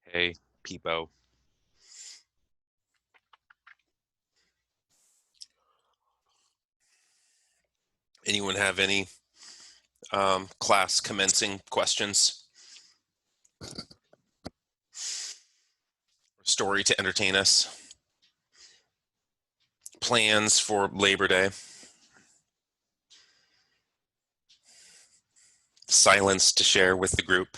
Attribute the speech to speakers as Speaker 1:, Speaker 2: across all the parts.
Speaker 1: Hey, Peepo. Anyone have any class commencing questions? Story to entertain us? Plans for Labor Day? Silence to share with the group?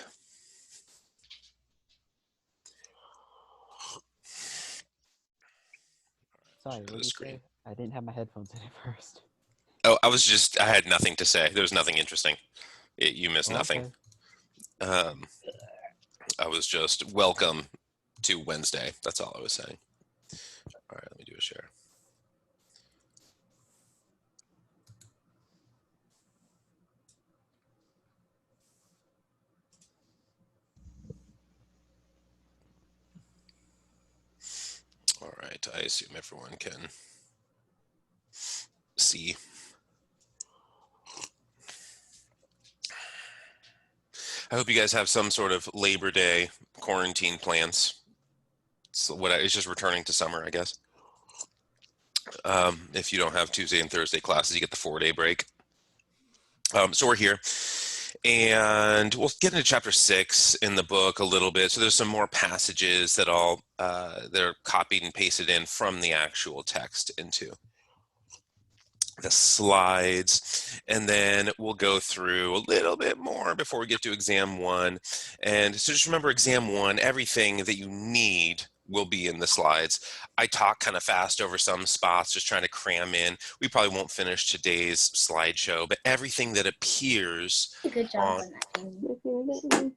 Speaker 2: Sorry,
Speaker 1: Share
Speaker 2: what
Speaker 1: the
Speaker 2: did you
Speaker 1: screen.
Speaker 2: say? I didn't have my headphones in at first.
Speaker 1: Oh, I had nothing to say. There was nothing interesting. You missed
Speaker 2: Oh,
Speaker 1: nothing.
Speaker 2: okay.
Speaker 1: Um, I was just welcome to Wednesday. That's all I was saying. All right, let me do a share. All right, I assume everyone can see. I hope you guys have some sort of Labor Day quarantine plans. It's just returning to summer, I guess. If you don't have Tuesday and Thursday classes, you get the 4-day break. So we're here, and we'll get into chapter 6 in the book a little bit. So there's some more passages that they're copied and pasted in from the actual text into the slides, and then we'll go through a little bit more before we get to exam 1. And so just remember, exam 1, everything that you need will be in the slides. I talk kind of fast over some spots, just trying to cram in. We probably won't finish today's slideshow, but everything that appears
Speaker 3: Good job
Speaker 1: on...
Speaker 3: on that.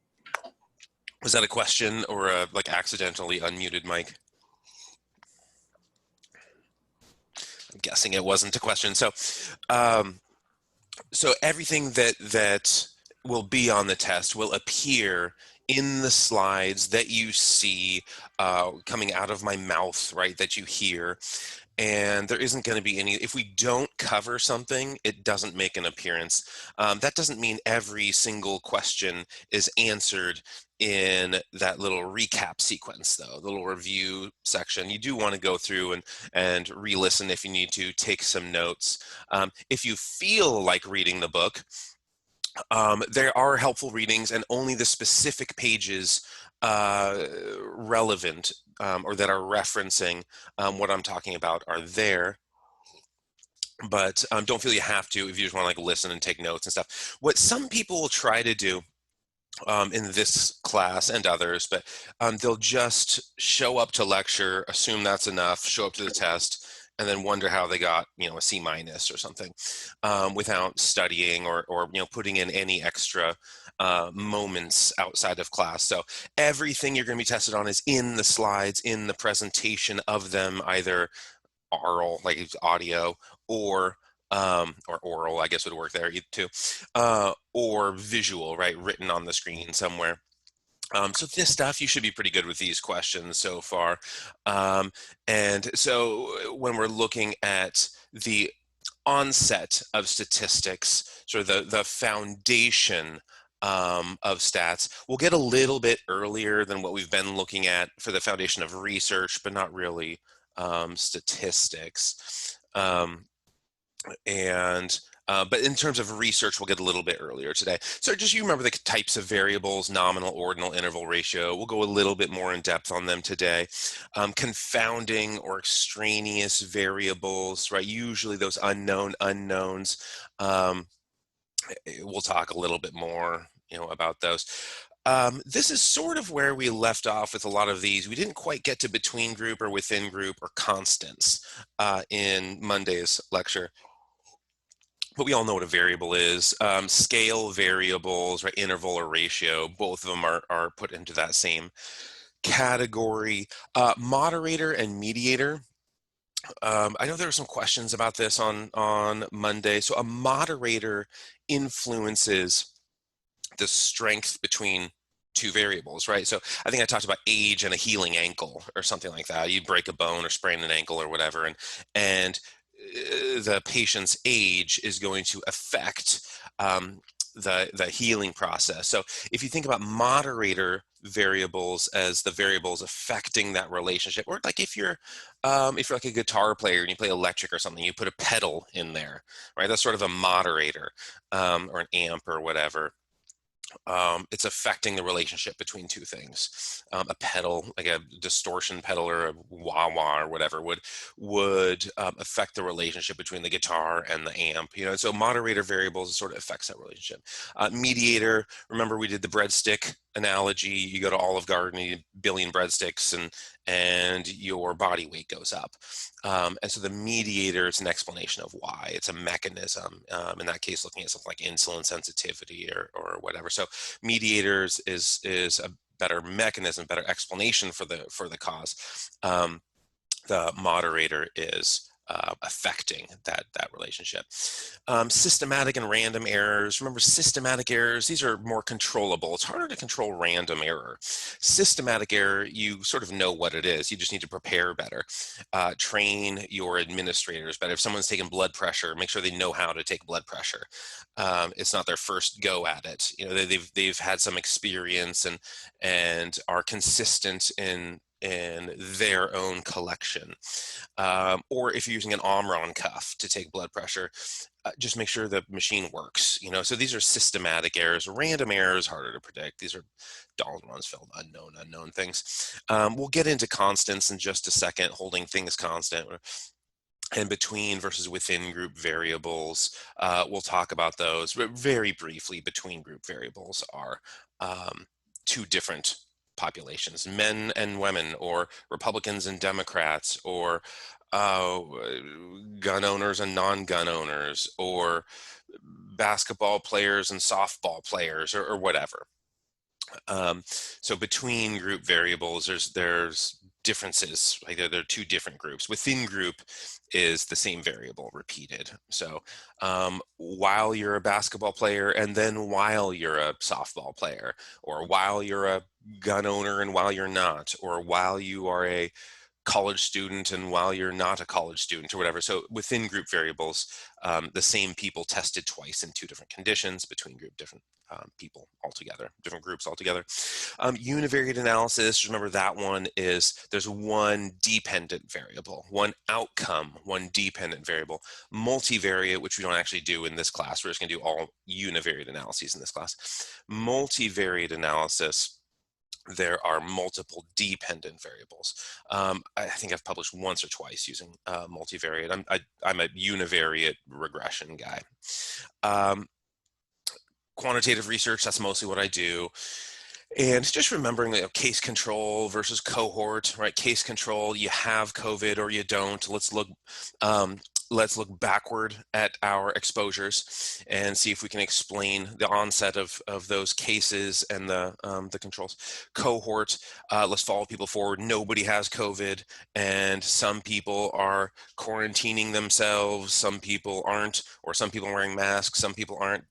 Speaker 1: Was that a question or a accidentally unmuted mic? I'm guessing it wasn't a question. So everything that will be on the test will appear in the slides that you see coming out of my mouth, right, that you hear. And there isn't going to be any, if we don't cover something, it doesn't make an appearance. That doesn't mean every single question is answered in that little recap sequence, though, the little review section. You do want to go through and re-listen if you need to, take some notes. If you feel like reading the book, there are helpful readings, and only the specific pages relevant or that are referencing what I'm talking about are there. But don't feel you have to if you just want to listen and take notes and stuff. What some people will try to do in this class and others, but they'll just show up to lecture, assume that's enough, show up to the test, and then wonder how they got, a C- or something, without studying or putting in any extra moments outside of class. So everything you're going to be tested on is in the slides, in the presentation of them, either oral, like audio, or oral, I guess would work there too, or visual, right, written on the screen somewhere. So this stuff, you should be pretty good with these questions so far. And so when we're looking at the onset of statistics, sort of the foundation of stats, we'll get a little bit earlier than what we've been looking at for the foundation of research, but not really statistics. But in terms of research, we'll get a little bit earlier today. So just you remember the types of variables: nominal, ordinal, interval, ratio. We'll go a little bit more in depth on them today. Confounding or extraneous variables, right? Usually those unknown unknowns. We'll talk a little bit more, about those. This is sort of where we left off with a lot of these. We didn't quite get to between group or within group or constants in Monday's lecture. But we all know what a variable is. Scale variables, right, interval or ratio, both of them are put into that same category. Moderator and mediator. I know there were some questions about this on Monday. So a moderator influences the strength between two variables, right? So I think I talked about age and a healing ankle or something like that. You break a bone or sprain an ankle or whatever, and the patient's age is going to affect the healing process. So if you think about moderator variables as the variables affecting that relationship, or like if you're like a guitar player and you play electric or something, you put a pedal in there, right? That's sort of a moderator, or an amp or whatever. It's affecting the relationship between two things. A pedal, like a distortion pedal or a wah-wah or whatever, would affect the relationship between the guitar and the amp. So moderator variables sort of affects that relationship. Mediator, remember we did the breadstick analogy. You go to Olive Garden, you eat a billion breadsticks, and your body weight goes up. And so the mediator is an explanation of why. It's a mechanism. In that case, looking at something like insulin sensitivity or whatever. So mediators is a better mechanism, better explanation for the cause. The moderator is affecting that relationship. Systematic and random errors. Remember, systematic errors, these are more controllable. It's harder to control random error. Systematic error, you sort of know what it is. You just need to prepare better. Train your administrators better. If someone's taking blood pressure, make sure they know how to take blood pressure. It's not their first go at it. They've had some experience and are consistent in their own collection. Or if you're using an Omron cuff to take blood pressure, just make sure the machine works. So these are systematic errors. Random errors, harder to predict. These are Dalton-Rumsfeld, unknown things. We'll get into constants in just a second, holding things constant. And between versus within group variables, we'll talk about those. But very briefly, between group variables are two different populations, men and women, or Republicans and Democrats, or gun owners and non-gun owners, or basketball players and softball players, or whatever. So between group variables, there's differences. Like there are two different groups. Within group is the same variable repeated. So while you're a basketball player, and then while you're a softball player, or while you're a gun owner and while you're not, or while you are a college student and while you're not a college student, or whatever. So within group variables, the same people tested twice in two different conditions. Between group, different people altogether, different groups altogether. Univariate analysis, remember that one is there's one dependent variable, one outcome, one dependent variable. Multivariate, which we don't actually do in this class, we're just going to do all univariate analyses in this class. Multivariate analysis, there are multiple dependent variables. I think I've published once or twice using multivariate. I'm a univariate regression guy. Quantitative research, that's mostly what I do. And just remembering case control versus cohort, right? Case control, you have COVID or you don't. Let's look backward at our exposures and see if we can explain the onset of those cases and the controls. Cohort, let's follow people forward. Nobody has COVID, and some people are quarantining themselves. Some people aren't, or some people are wearing masks. Some people aren't.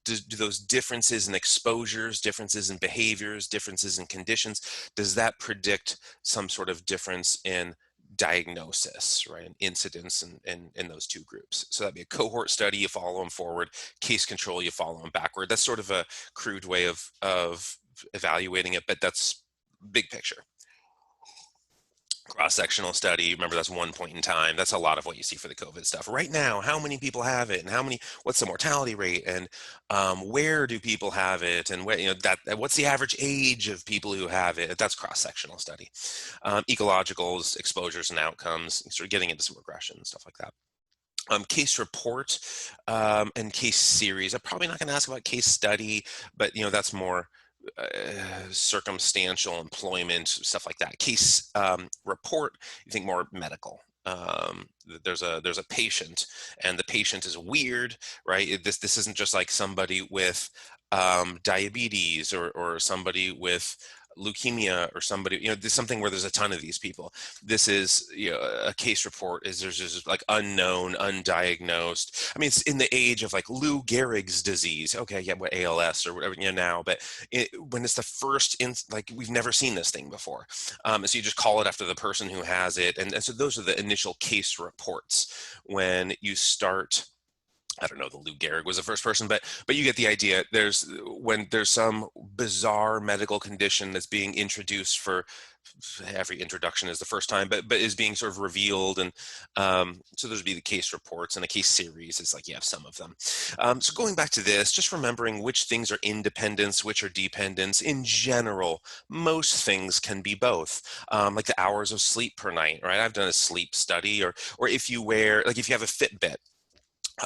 Speaker 1: Do those differences in exposures, differences in behaviors, differences in conditions, does that predict some sort of difference in diagnosis, right, and incidence in those two groups? So that'd be a cohort study, you follow them forward. Case control, you follow them backward. That's sort of a crude way of evaluating it, but that's big picture. Cross-sectional study, remember that's one point in time. That's a lot of what you see for the COVID stuff. Right now, how many people have it, and what's the mortality rate, and where do people have it, and what's the average age of people who have it? That's cross-sectional study. Ecologicals, exposures and outcomes, sort of getting into some regression and stuff like that. Case report and case series. I'm probably not going to ask about case study, but that's more circumstantial employment, stuff like that. Case report, you think more medical. There's a patient, and the patient is weird, right? This isn't just like somebody with diabetes or somebody with leukemia or somebody, there's something where there's a ton of these people. This is, a case report is there's just like unknown, undiagnosed. I mean, it's in the age of like Lou Gehrig's disease. Okay, yeah, what ALS or whatever, now, but when it's the first, like we've never seen this thing before. So you just call it after the person who has it. And so those are the initial case reports when you start. I don't know, the Lou Gehrig was the first person, but you get the idea. When there's some bizarre medical condition that's being introduced for every introduction is the first time, but is being sort of revealed, and so there's be the case reports and a case series. It's like you have some of them. So going back to this, just remembering which things are independence, which are dependence. In general, most things can be both. Like the hours of sleep per night, right? I've done a sleep study, or if you if you have a Fitbit,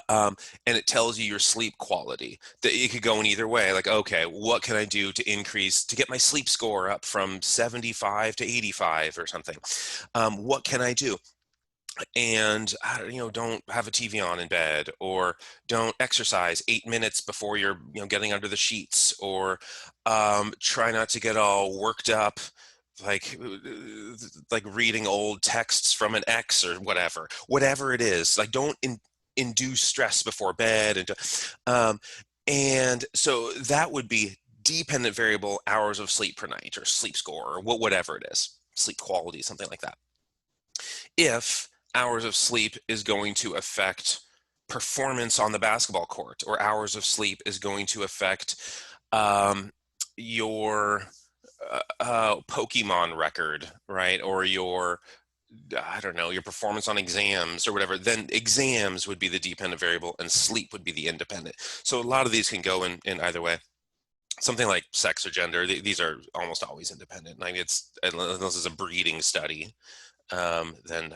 Speaker 1: and it tells you your sleep quality, that it could go in either way. Like, okay, what can I do to get my sleep score up from 75 to 85 or something? What can I do? And don't have a TV on in bed, or don't exercise 8 minutes before you're getting under the sheets, or try not to get all worked up, like reading old texts from an ex or whatever it is. Like, don't induce stress before bed, and so that would be dependent variable, hours of sleep per night, or sleep score, or whatever it is, sleep quality, something like that. If hours of sleep is going to affect performance on the basketball court, or hours of sleep is going to affect your Pokemon record, right? Or your, I don't know, your performance on exams or whatever, then exams would be the dependent variable and sleep would be the independent. So a lot of these can go in either way. Something like sex or gender, these are almost always independent. I mean, unless it's a breeding study, then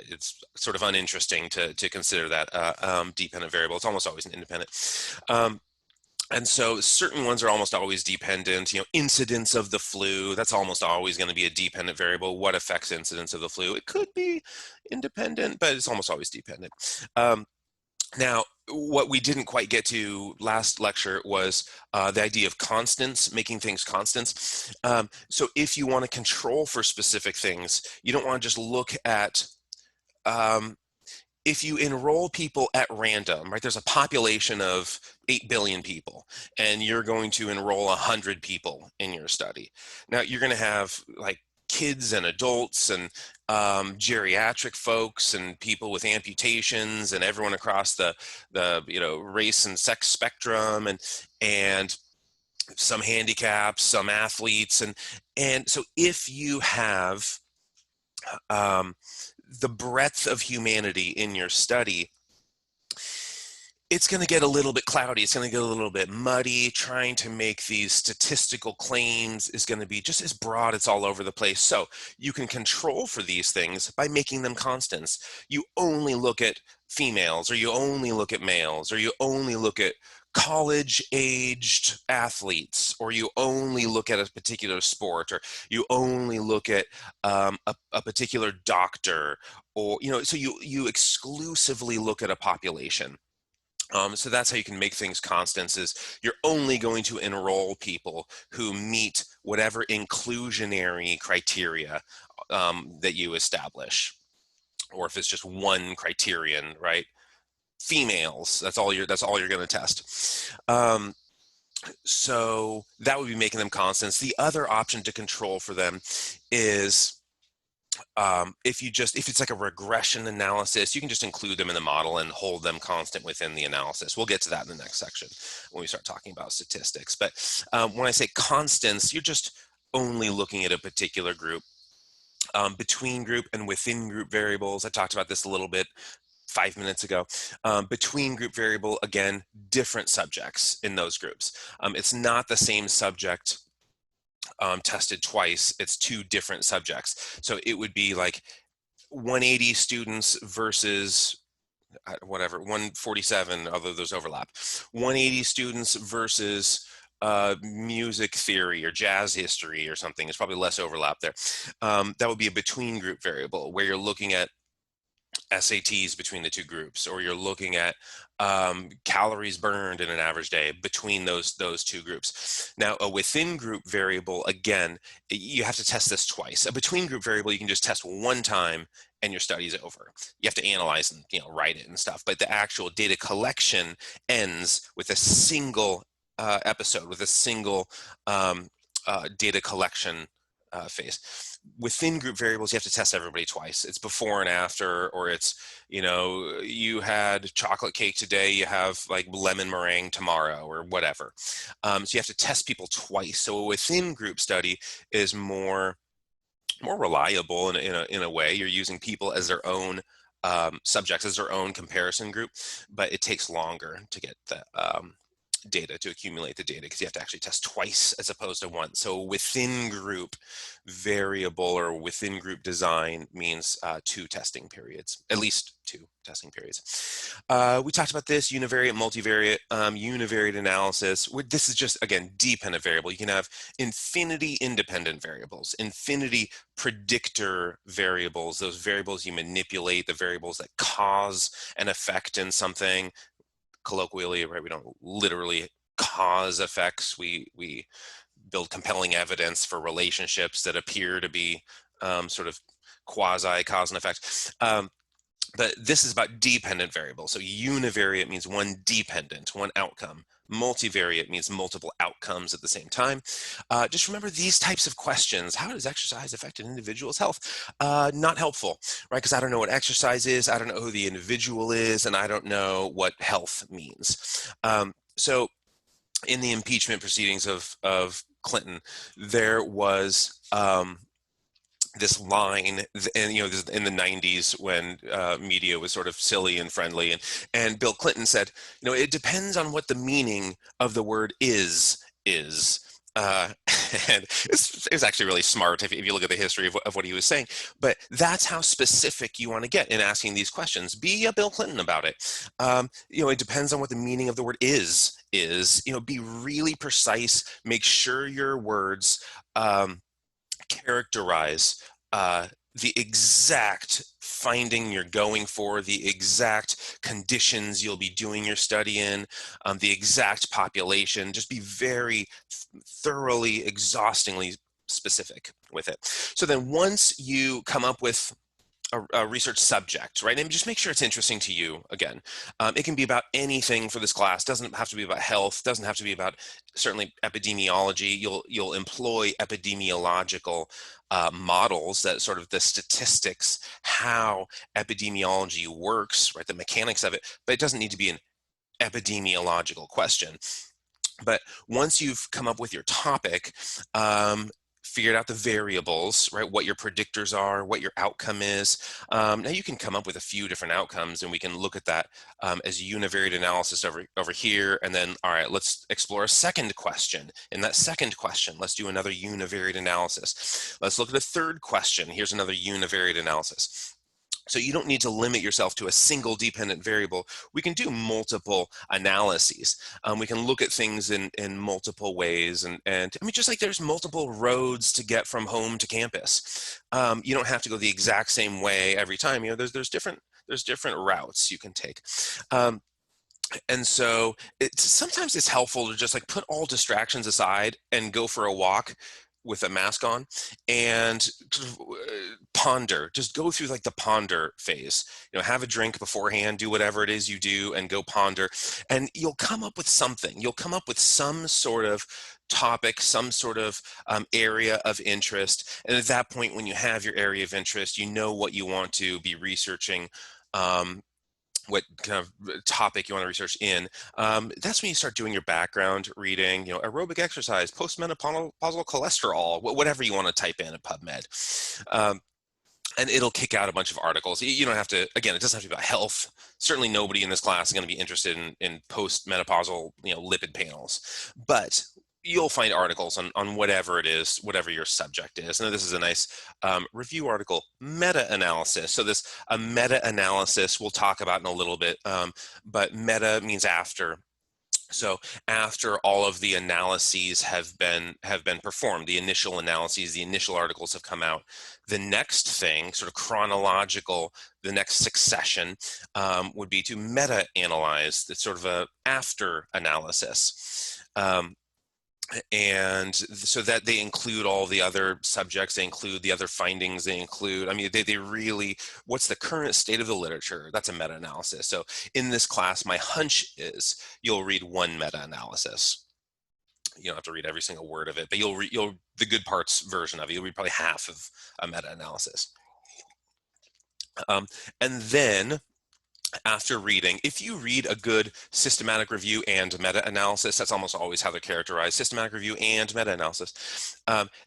Speaker 1: it's sort of uninteresting to consider that dependent variable. It's almost always an independent. And so certain ones are almost always dependent. Incidence of the flu, that's almost always going to be a dependent variable. What affects incidence of the flu? It could be independent, but it's almost always dependent. Now, what we didn't quite get to last lecture was the idea of constants, making things constants. So if you want to control for specific things, you don't want to just look at if you enroll people at random, right? There's a population of 8 billion people, and you're going to enroll 100 people in your study. Now, you're going to have like kids and adults and geriatric folks and people with amputations and everyone across the race and sex spectrum, and some handicaps, some athletes, and so if you have the breadth of humanity in your study, it's going to get a little bit cloudy. It's going to get a little bit muddy. Trying to make these statistical claims is going to be just as broad. It's all over the place. So you can control for these things by making them constants. You only look at females, or you only look at males, or you only look at college-aged athletes, or you only look at a particular sport, or you only look at a particular doctor, or so you exclusively look at a population. So that's how you can make things constants, is you're only going to enroll people who meet whatever inclusionary criteria that you establish. Or if it's just one criterion, right? Females, that's all you're going to test. So that would be making them constants. The other option to control for them is if it's like a regression analysis, you can just include them in the model and hold them constant within the analysis. We'll get to that in the next section when we start talking about statistics. But when I say constants, you're just only looking at a particular group. Between group and within group variables, I talked about this a little bit 5 minutes ago. Between group variable, again, different subjects in those groups. It's not the same subject tested twice. It's two different subjects. So it would be like 180 students versus whatever, 147, although there's overlap. 180 students versus music theory or jazz history or something. There's probably less overlap there. That would be a between group variable, where you're looking at SATs between the two groups, or you're looking at calories burned in an average day between those two groups. Now, a within group variable, again, you have to test this twice. A between group variable, you can just test one time and your study's over. You have to analyze and write it and stuff, but the actual data collection ends with a single episode, with a single data collection phase. Within group variables, you have to test everybody twice. It's before and after, or it's, you had chocolate cake today, you have like lemon meringue tomorrow, or whatever. So you have to test people twice. So a within group study is more reliable in a way. You're using people as their own subjects, as their own comparison group, but it takes longer to get the data, to accumulate the data, because you have to actually test twice as opposed to once. So within group variable, or within group design, means 2 testing periods, at least 2 testing periods. We talked about this, univariate, multivariate, univariate analysis. This is just, again, dependent variable. You can have infinity independent variables, infinity predictor variables, those variables you manipulate, the variables that cause an effect in something. Colloquially, right, we don't literally cause effects. We build compelling evidence for relationships that appear to be sort of quasi cause and effect. But this is about dependent variables. So univariate means one dependent, one outcome. Multivariate means multiple outcomes at the same time. Just remember these types of questions. How does exercise affect an individual's health? Not helpful, right? Because I don't know what exercise is, I don't know who the individual is, and I don't know what health means. So in the impeachment proceedings of Clinton, there was this line, and this in the 90s, when media was sort of silly and friendly, and Bill Clinton said, it depends on what the meaning of the word is. And it was actually really smart if you look at the history of what he was saying. But that's how specific you want to get in asking these questions. Be a Bill Clinton about it. It depends on what the meaning of the word is. Be really precise. Make sure your words characterize the exact finding you're going for, the exact conditions you'll be doing your study in, the exact population. Just be very thoroughly, exhaustingly specific with it. So then once you come up with a research subject, right? And just make sure it's interesting to you. Again, it can be about anything for this class. Doesn't have to be about health. Doesn't have to be about, certainly, epidemiology. You'll employ epidemiological models, that sort of the statistics, how epidemiology works, right? The mechanics of it, but it doesn't need to be an epidemiological question. But once you've come up with your topic, figured out the variables, right? What your predictors are, what your outcome is. Now you can come up with a few different outcomes, and we can look at that as univariate analysis over here. And then, all right, let's explore a second question. In that second question, let's do another univariate analysis. Let's look at a third question. Here's another univariate analysis. So you don't need to limit yourself to a single dependent variable. We can do multiple analyses. We can look at things in multiple ways. And I mean, just like there's multiple roads to get from home to campus. You don't have to go the exact same way every time. There's different routes you can take. And so sometimes it's helpful to just like put all distractions aside and go for a walk with a mask on and ponder. Just go through like the ponder phase. Have a drink beforehand, do whatever it is you do, and go ponder. And you'll come up with something. You'll come up with some sort of topic, some sort of area of interest. And at that point, when you have your area of interest, you know what you want to be researching, what kind of topic you want to research in. That's when you start doing your background reading, aerobic exercise, postmenopausal cholesterol, whatever you want to type in at PubMed. And it'll kick out a bunch of articles. You don't have to, again, it doesn't have to be about health. Certainly nobody in this class is going to be interested in postmenopausal, lipid panels. But you'll find articles on whatever it is, whatever your subject is. And this is a nice review article, meta-analysis. So a meta-analysis we'll talk about in a little bit, but meta means after. So after all of the analyses have been performed, the initial analyses, the initial articles have come out, the next thing, sort of chronological, the next succession would be to meta-analyze. It's sort of a after analysis. And so that they include all the other subjects, they include the other findings, they include, I mean, they really, what's the current state of the literature? That's a meta-analysis. So in this class, my hunch is you'll read one meta-analysis. You don't have to read every single word of it, but you'll read the good parts version of it. You'll read probably half of a meta-analysis. And then after reading, if you read a good systematic review and meta-analysis, that's almost always how they're characterized, systematic review and meta-analysis,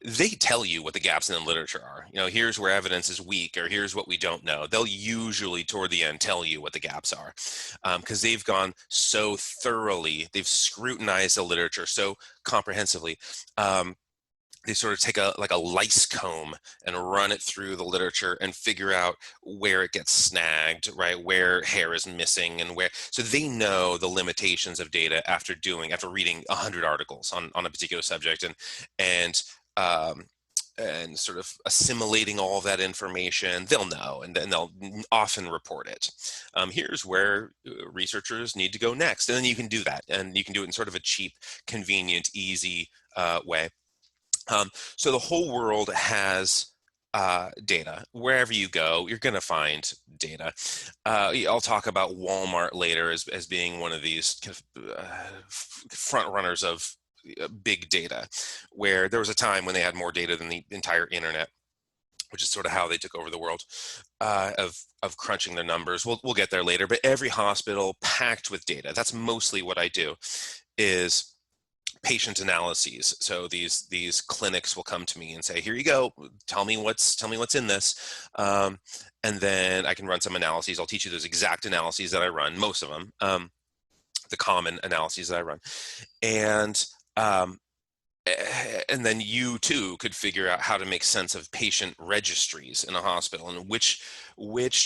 Speaker 1: they tell you what the gaps in the literature are. You know, here's where evidence is weak, or here's what we don't know. They'll usually toward the end tell you what the gaps are, because they've gone so thoroughly, they've scrutinized the literature so comprehensively. They sort of take a lice comb and run it through the literature and figure out where it gets snagged, right? Where hair is missing and where, so they know the limitations of data after reading 100 articles on a particular subject and sort of assimilating all of that information. They'll know, and then they'll often report it. Here's where researchers need to go next. And then you can do that, and you can do it in sort of a cheap, convenient, easy way. So the whole world has data. Wherever you go, you're going to find data. I'll talk about Walmart later as being one of these kind of, front runners of big data, where there was a time when they had more data than the entire internet, which is sort of how they took over the world of crunching their numbers. We'll get there later, but every hospital packed with data. That's mostly what I do, is patient analyses. So these clinics will come to me and say, here you go, tell me what's in this, and then I can run some analyses. I'll teach you those exact analyses that I run, most of them, the common analyses that I run, and then you too could figure out how to make sense of patient registries in a hospital, and which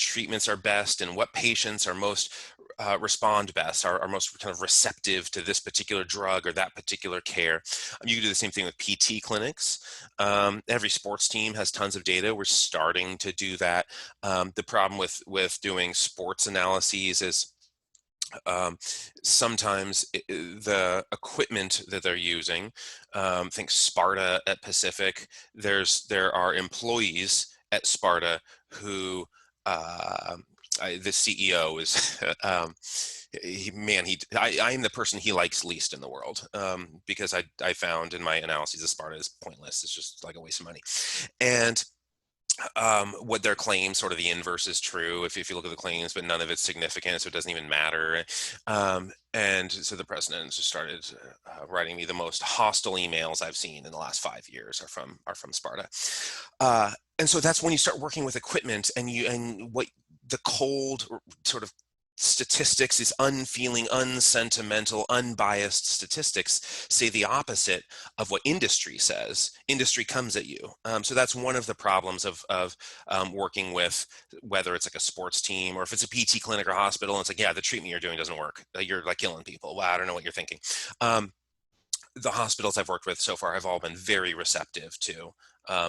Speaker 1: treatments are best, and what patients are most respond best, are most kind of receptive to this particular drug or that particular care. You can do the same thing with PT clinics. Every sports team has tons of data. We're starting to do that. The problem with doing sports analyses is sometimes the equipment that they're using, think Sparta at Pacific, there are employees at Sparta who the CEO is I am the person he likes least in the world, because I found in my analyses of Sparta is pointless. It's just like a waste of money. And what their claims, sort of the inverse is true if you look at the claims, but none of it's significant, so it doesn't even matter. And so the president just started writing me the most hostile emails I've seen in the last 5 years are from Sparta. And so that's when you start working with equipment, and what the cold sort of statistics, these unfeeling, unsentimental, unbiased statistics say the opposite of what industry says. Industry comes at you. So that's one of the problems of working with, whether it's like a sports team or if it's a PT clinic or hospital, and it's like, yeah, the treatment you're doing doesn't work. You're like killing people. Well, I don't know what you're thinking. The hospitals I've worked with so far have all been very receptive to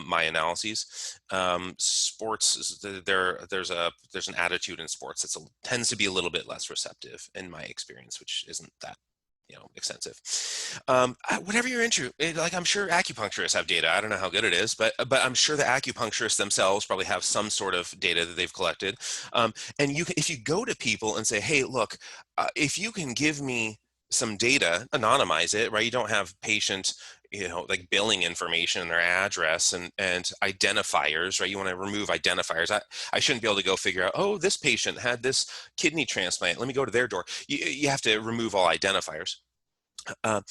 Speaker 1: my analyses. Sports, there's an attitude in sports that tends to be a little bit less receptive in my experience, which isn't that extensive. Whatever you're into, like I'm sure acupuncturists have data. I don't know how good it is, but I'm sure the acupuncturists themselves probably have some sort of data that they've collected. And if you go to people and say, hey, look, if you can give me some data, anonymize it, right? You don't have patient, like billing information and their address and identifiers, right? You want to remove identifiers. I shouldn't be able to go figure out, oh, this patient had this kidney transplant. Let me go to their door. You have to remove all identifiers. But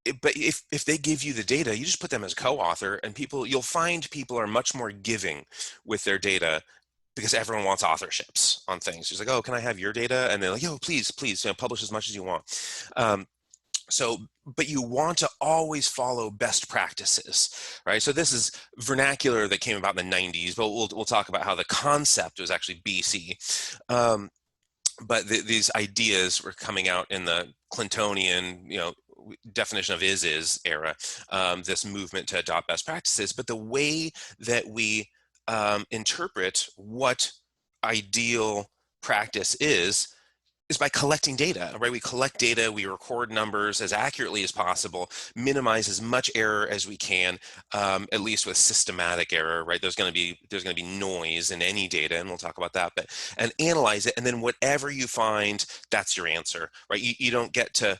Speaker 1: if they give you the data, you just put them as co-author, and you'll find people are much more giving with their data, because everyone wants authorships on things. It's like, oh, can I have your data? And they're like, yo, please, publish as much as you want. But you want to always follow best practices, right? So this is vernacular that came about in the 90s, but we'll talk about how the concept was actually BC. But these ideas were coming out in the Clintonian, definition of is era, this movement to adopt best practices. But the way that we interpret what ideal practice is by collecting data, right? We collect data, we record numbers as accurately as possible, minimize as much error as we can, at least with systematic error, right? There's going to be noise in any data, and we'll talk about that. But and analyze it, and then whatever you find, that's your answer, right? You don't get to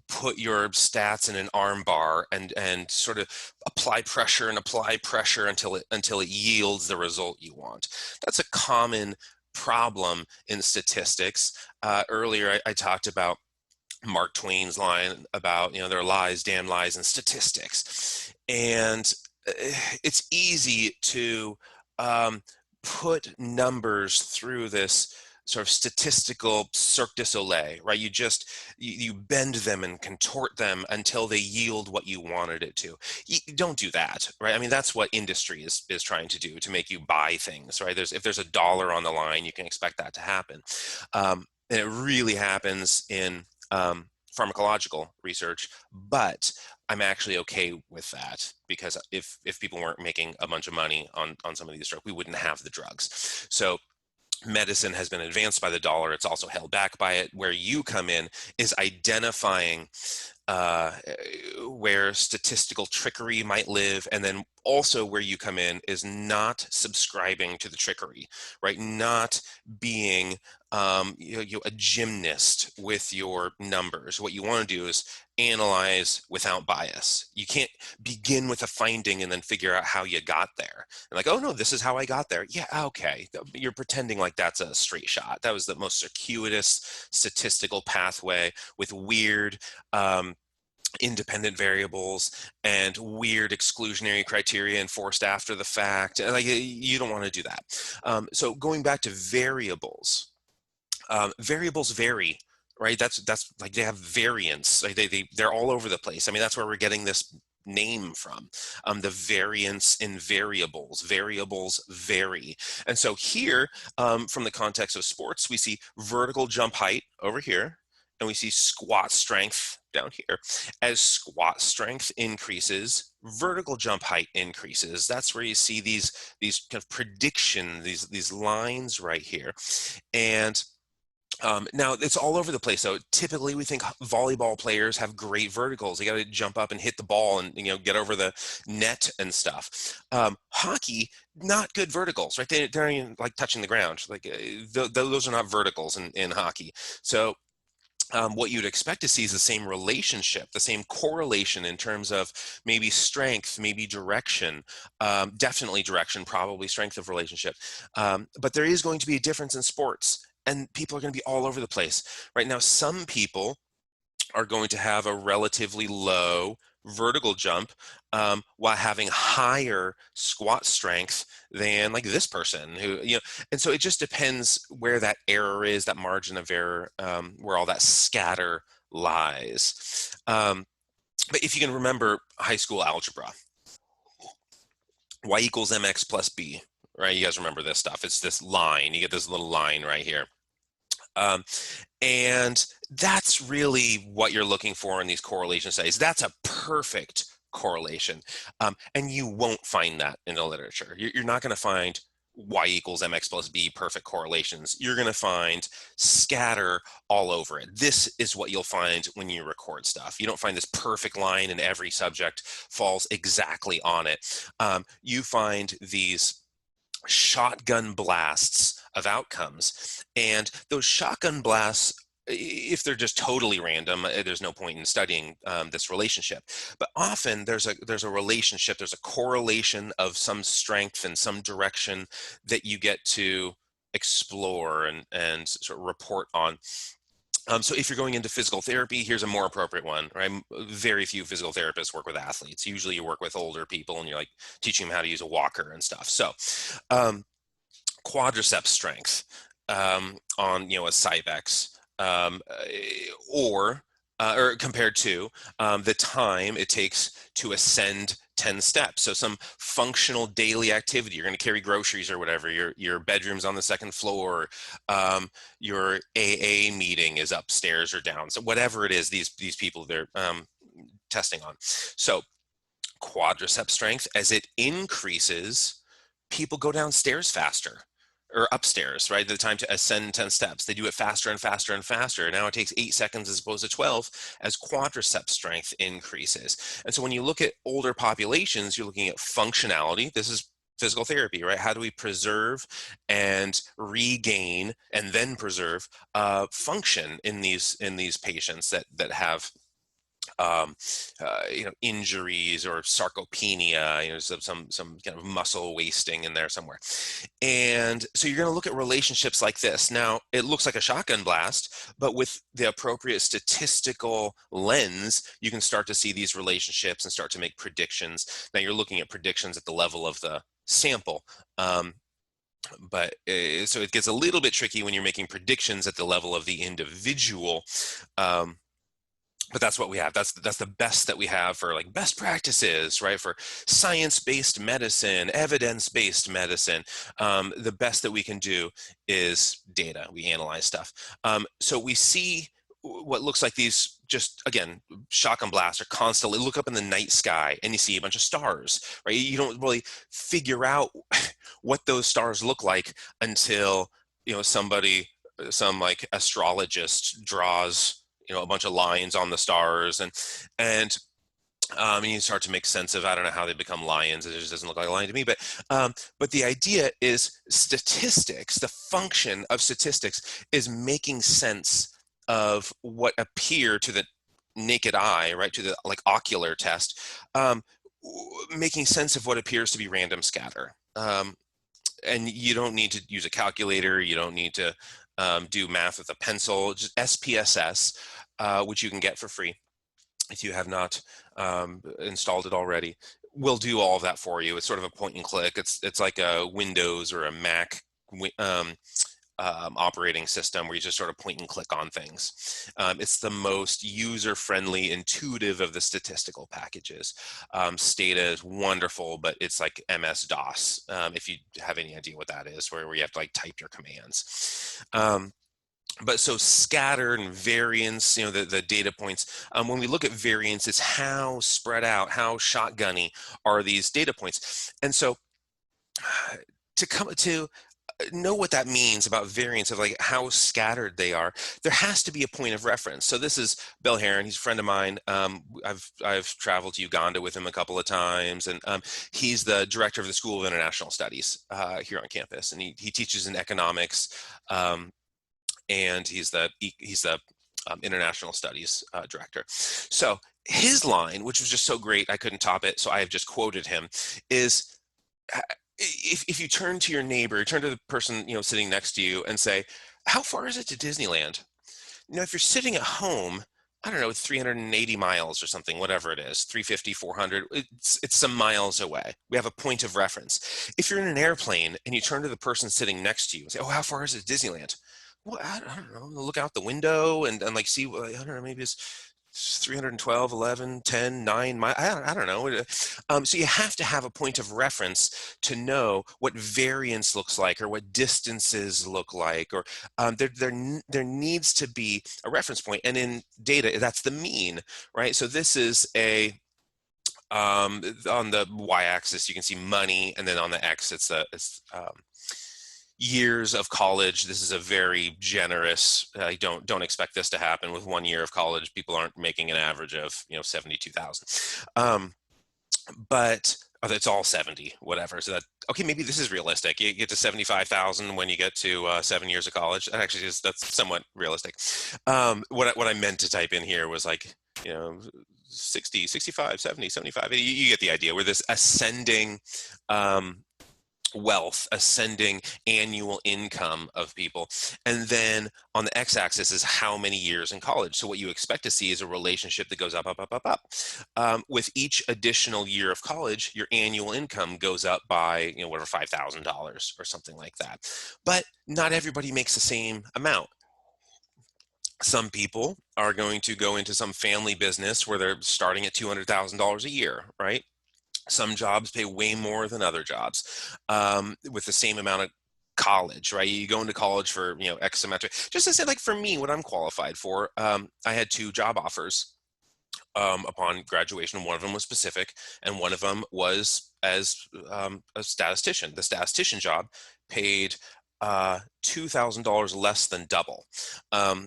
Speaker 1: put your stats in an arm bar and sort of apply pressure until it yields the result you want. That's a common problem in statistics. Earlier, I talked about Mark Twain's line about, there are lies, damn lies, and statistics. And it's easy to put numbers through this sort of statistical Cirque du Soleil, right? You bend them and contort them until they yield what you wanted it to. You don't do that, right? I mean, that's what industry is trying to do, to make you buy things, right? If there's a dollar on the line, you can expect that to happen. And it really happens in pharmacological research, but I'm actually okay with that, because if people weren't making a bunch of money on some of these drugs, we wouldn't have the drugs. So medicine has been advanced by the dollar. It's also held back by it. Where you come in is identifying where statistical trickery might live, and then also where you come in is not subscribing to the trickery, right? Not being a gymnast with your numbers. What you want to do is analyze without bias. You can't begin with a finding and then figure out how you got there. And like, oh no, this is how I got there. Yeah, okay. You're pretending like that's a straight shot. That was the most circuitous statistical pathway with weird independent variables and weird exclusionary criteria enforced after the fact. Like, you don't want to do that. So going back to variables, variables vary, right? That's like, they have variance. Like they're all over the place. I mean, that's where we're getting this name from. The variance in variables vary. And so here, from the context of sports, we see vertical jump height over here, and we see squat strength down here. As squat strength increases, vertical jump height increases. That's where you see these kind of prediction, these lines right here. And now it's all over the place. So typically we think volleyball players have great verticals. They got to jump up and hit the ball and get over the net and stuff. Hockey, not good verticals, right? They're not even like touching the ground. Like those are not verticals in hockey. So what you'd expect to see is the same relationship, the same correlation in terms of maybe strength, maybe direction, definitely direction, probably strength of relationship. But there is going to be a difference in sports, and people are going to be all over the place. Right now, some people are going to have a relatively low vertical jump while having higher squat strength than like this person who, and so it just depends where that error is, that margin of error, where all that scatter lies. But if you can remember high school algebra, y equals mx plus b, right? You guys remember this stuff. It's this line. You get this little line right here. And that's really what you're looking for in these correlation studies. That's a perfect correlation. And you won't find that in the literature. You're not going to find y equals mx plus b perfect correlations. You're going to find scatter all over it. This is what you'll find when you record stuff. You don't find this perfect line and every subject falls exactly on it. You find these shotgun blasts of outcomes, and those shotgun blasts, if they're just totally random, there's no point in studying this relationship. But often there's a relationship, there's a correlation of some strength and some direction that you get to explore and sort of report on. So if you're going into physical therapy, here's a more appropriate one, right? Very few physical therapists work with athletes. Usually you work with older people and you're like teaching them how to use a walker and stuff. So quadriceps strength on, a Cybex, or compared to the time it takes to ascend 10 steps. So some functional daily activity. You're going to carry groceries or whatever. Your bedroom's on the second floor. Your AA meeting is upstairs or down. So whatever it is, these people they're testing on. So quadricep strength, as it increases, people go downstairs faster or upstairs, right? The time to ascend 10 steps, they do it faster and faster and faster. Now it takes 8 seconds as opposed to 12 as quadricep strength increases. And so when you look at older populations, you're looking at functionality. This is physical therapy, right? How do we preserve and regain and then preserve function in these patients that have injuries or sarcopenia, some kind of muscle wasting in there somewhere. And so you're going to look at relationships like this. Now, it looks like a shotgun blast, but with the appropriate statistical lens, you can start to see these relationships and start to make predictions. Now, you're looking at predictions at the level of the sample. So it gets a little bit tricky when you're making predictions at the level of the individual. But that's what we have. That's the best that we have for like best practices, right? For science-based medicine, evidence-based medicine. The best that we can do is data. We analyze stuff. So we see what looks like these, just again, shotgun blasts are constantly look up in the night sky and you see a bunch of stars, right? You don't really figure out what those stars look like until somebody, some like astrologist draws a bunch of lines on the stars, and you start to make sense of, I don't know how they become lions. It just doesn't look like a lion to me, but the idea is statistics. The function of statistics is making sense of what appear to the naked eye, right, to the like ocular test, making sense of what appears to be random scatter. And you don't need to use a calculator. You don't need to do math with a pencil. Just SPSS, which you can get for free if you have not installed it already, will do all of that for you. It's sort of a point and click. It's like a Windows or a Mac operating system where you just sort of point and click on things. It's the most user-friendly, intuitive of the statistical packages. Stata is wonderful, but it's like MS-DOS, if you have any idea what that is, where you have to like type your commands. But so scatter and variance, the data points, when we look at variance, it's how spread out, how shotgunny are these data points. And so to come to know what that means about variance of like how scattered they are, there has to be a point of reference. So this is Bill Heron. He's a friend of mine. I've traveled to Uganda with him a couple of times, and he's the director of the School of International Studies here on campus, and he teaches in economics, and he's the international studies director. So his line, which was just so great, I couldn't top it, so I have just quoted him, is if you turn to your neighbor, turn to the person sitting next to you and say, how far is it to Disneyland? If you're sitting at home, I don't know, 380 miles or something, whatever it is, 350, 400, it's some miles away. We have a point of reference. If you're in an airplane and you turn to the person sitting next to you and say, oh, how far is it to Disneyland? Well, I don't know, look out the window and like see, I don't know, maybe it's 312, 11, 10, 9, I don't know. So you have to have a point of reference to know what variance looks like or what distances look like, or there needs to be a reference point. And in data, that's the mean, right? So this is on the y-axis, you can see money, and then on the x, it's years of college. This is a very generous, don't expect this to happen with 1 year of college. People aren't making an average of 72,000, but it's all 70, whatever. So that, okay, maybe this is realistic. You get to 75,000 when you get to 7 years of college. That actually is, that's somewhat realistic. What I meant to type in here was like 60, 65, 70, 75. You get the idea. Where this ascending wealth, ascending annual income of people. And then on the x-axis is how many years in college. So what you expect to see is a relationship that goes up, up, up, up, up. With each additional year of college, your annual income goes up by, whatever, $5,000 or something like that. But not everybody makes the same amount. Some people are going to go into some family business where they're starting at $200,000 a year, right? Some jobs pay way more than other jobs with the same amount of college, right? You go into college for, X semester. Just to say, like for me, what I'm qualified for, I had 2 job offers upon graduation. One of them was specific, and one of them was as a statistician. The statistician job paid $2,000 less than double.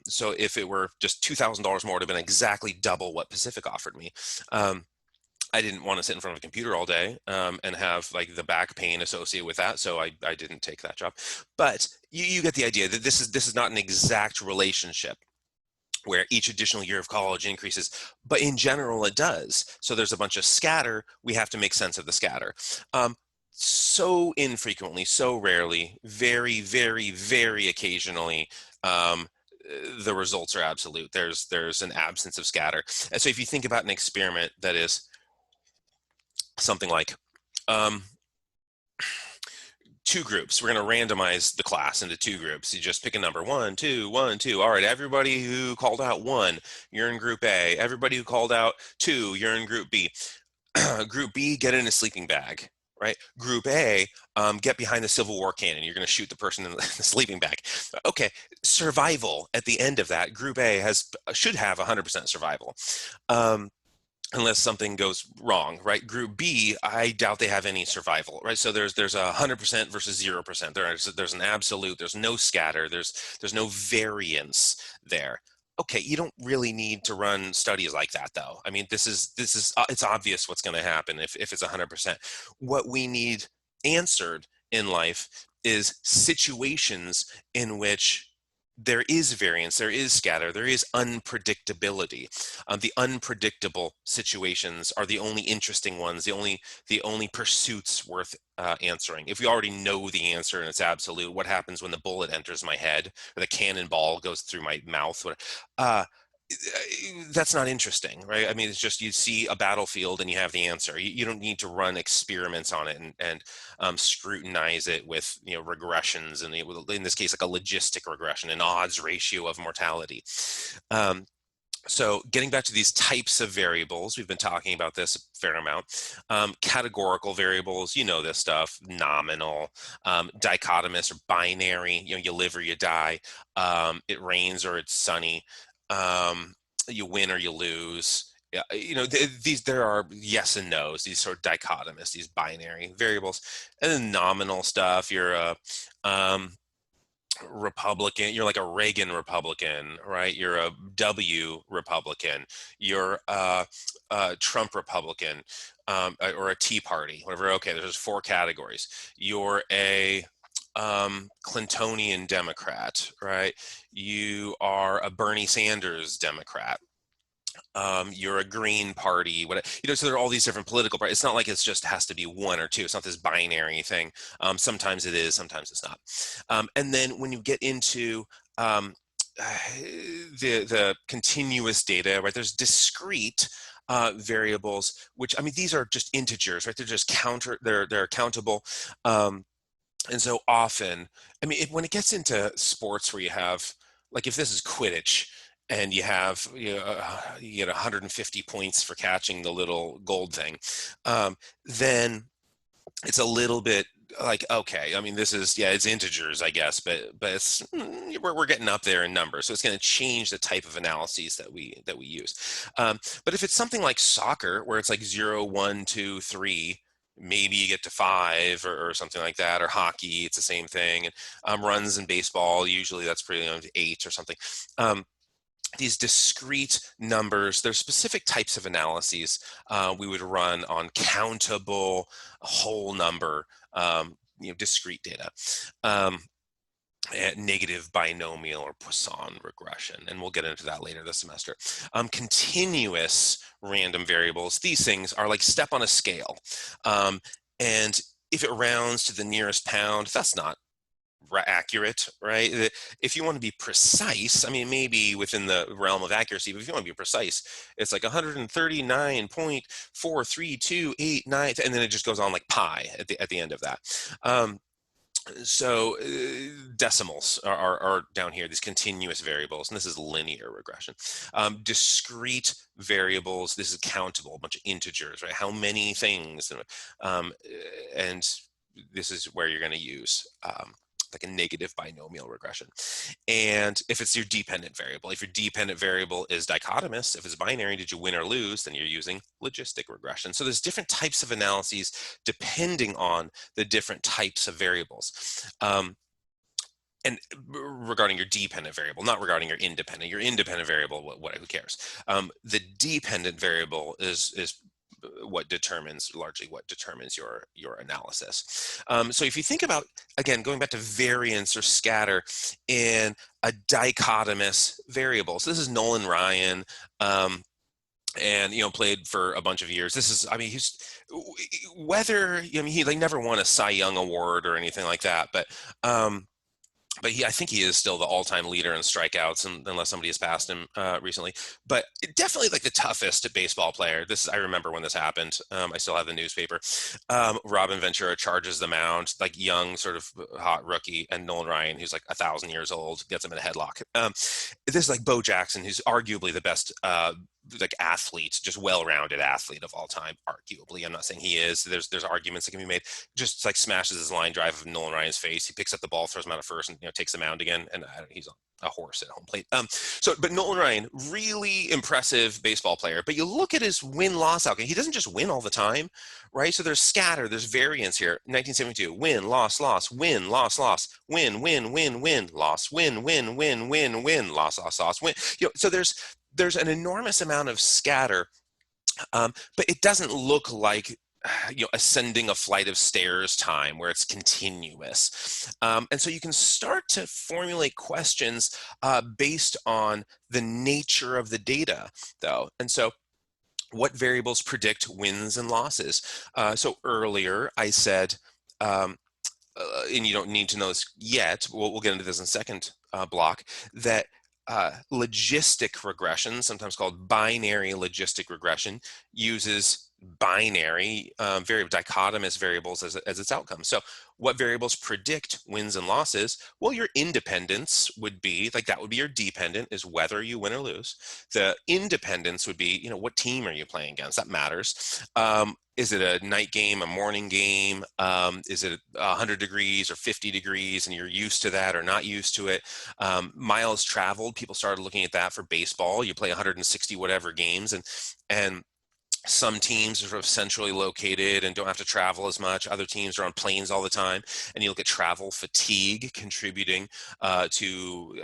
Speaker 1: So if it were just $2,000 more, it would have been exactly double what Pacific offered me. I didn't want to sit in front of a computer all day and have like the back pain associated with that, so I didn't take that job. But you get the idea that this is not an exact relationship where each additional year of college increases, but in general it does. So there's a bunch of scatter. We have to make sense of the scatter. So infrequently, so rarely, very, very, very occasionally, the results are absolute. There's an absence of scatter. And so if you think about an experiment that is something like um, 2 groups. We're going to randomize the class into 2 groups. You just pick a number, 1, 2, 1, 2. All right, everybody who called out 1, you're in group A. Everybody who called out 2, you're in group B. Group B, get in a sleeping bag, right? Group A, get behind the Civil War cannon. You're going to shoot the person in the sleeping bag. Okay, survival at the end of that, Group A should have 100% survival. Unless something goes wrong, right? Group B, I doubt they have any survival, right? So there's 100% versus 0%. There's an absolute. There's no scatter. There's no variance there. Okay, you don't really need to run studies like that, though. I mean, this is it's obvious what's going to happen if it's 100%. What we need answered in life is situations in which there is variance, there is scatter, there is unpredictability. The unpredictable situations are the only interesting ones, the only pursuits worth answering. If we already know the answer and it's absolute, what happens when the bullet enters my head or the cannonball goes through my mouth? That's not interesting, right? I mean, it's just you see a battlefield and you have the answer. You don't need to run experiments on it and scrutinize it with regressions, and in this case, like a logistic regression, an odds ratio of mortality. So getting back to these types of variables, we've been talking about this a fair amount. Categorical variables, this stuff, nominal, dichotomous or binary, you live or you die, it rains or it's sunny, you win or you lose. Yeah, there are yes and no's, these sort of dichotomous, these binary variables, and then nominal stuff. You're a Republican, you're like a Reagan Republican, right? You're a W Republican, you're a Trump Republican, or a Tea Party, whatever. Okay, there's 4 categories. You're a Clintonian Democrat, right? You are a Bernie Sanders Democrat. You're a Green Party, so there are all these different political parties. It's not like it's just has to be 1 or 2. It's not this binary thing. Sometimes it is, sometimes it's not. And then when you get into the continuous data, right? There's discrete variables, which, I mean, these are just integers, right? They're just they're countable. And so often, I mean, when it gets into sports where you have, like, if this is Quidditch and you have, you get 150 points for catching the little gold thing, then it's a little bit like, okay, I mean, this is, yeah, it's integers, I guess, but it's, we're getting up there in numbers, so it's going to change the type of analyses that we use. But if it's something like soccer, where it's like 0, 1, 2, 3, maybe you get to 5 or something like that, or hockey, it's the same thing. And runs in baseball, usually that's pretty 8 or something. These discrete numbers, there's specific types of analyses we would run on countable whole number, discrete data. Negative binomial or Poisson regression, and we'll get into that later this semester. Continuous random variables, these things are like step on a scale. And if it rounds to the nearest pound, that's not accurate, right? If you want to be precise, I mean, maybe within the realm of accuracy, but if you want to be precise, it's like 139.43289, and then it just goes on like pi at the end of that. So decimals are down here, these continuous variables, and this is linear regression. Discrete variables, this is countable, a bunch of integers, right? How many things? Um, and this is where you're going to use like a negative binomial regression. And if it's your dependent variable, if your dependent variable is dichotomous, if it's binary, did you win or lose, then you're using logistic regression. So there's different types of analyses depending on the different types of variables. And regarding your dependent variable, not regarding your independent variable, who cares? The dependent variable is largely what determines your analysis. So if you think about, again, going back to variance or scatter in a dichotomous variable. So this is Nolan Ryan, and played for a bunch of years. This is, I mean, he's whether he like never won a Cy Young award or anything like that, but I think he is still the all-time leader in strikeouts, unless somebody has passed him recently. But definitely like the toughest baseball player. I remember when this happened. I still have the newspaper. Robin Ventura charges the mound, like young, sort of hot rookie, and Nolan Ryan, who's like 1,000 years old, gets him in a headlock. This is like Bo Jackson, who's arguably the best like athlete, just well-rounded athlete of all time, arguably. I'm not saying he is. There's arguments that can be made. Just like smashes his line drive of Nolan Ryan's face. He picks up the ball, throws him out of first, and takes the mound again. And he's a horse at home plate. But Nolan Ryan, really impressive baseball player. But you look at his win-loss outcome. He doesn't just win all the time, right? So there's scatter, there's variance here. 1972, win, loss, loss, win, loss, loss, win, win, win, win, loss, win, win, win, win, win, loss, loss, loss, win. So there's an enormous amount of scatter, but it doesn't look like ascending a flight of stairs time where it's continuous. And so you can start to formulate questions based on the nature of the data, though. And so what variables predict wins and losses? So earlier I said, and you don't need to know this yet, we'll get into this in the second block, that logistic regression, sometimes called binary logistic regression, uses binary dichotomous variables as its outcome. So what variables predict wins and losses? Well, your independence would be, like, that would be your dependent, is whether you win or lose. The independence would be, what team are you playing against? That matters. Is it a night game, a morning game? Is it 100 degrees or 50 degrees and you're used to that or not used to it? Miles traveled, people started looking at that for baseball. You play 160 whatever games, and some teams are sort of centrally located and don't have to travel as much. Other teams are on planes all the time. And you look at travel fatigue contributing to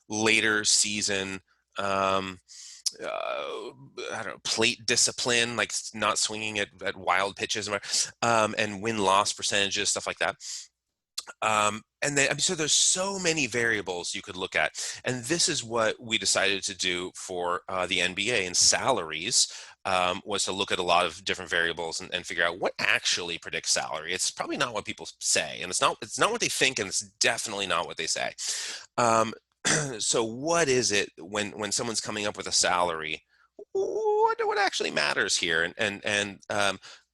Speaker 1: later season I don't know, plate discipline, like not swinging at wild pitches, and win-loss percentages, stuff like that. And then, so there's so many variables you could look at. And this is what we decided to do for the NBA and salaries, was to look at a lot of different variables and figure out what actually predicts salary. It's probably not what people say, and it's not what they think, and it's definitely not what they say. So what is it when someone's coming up with a salary? What actually matters here? And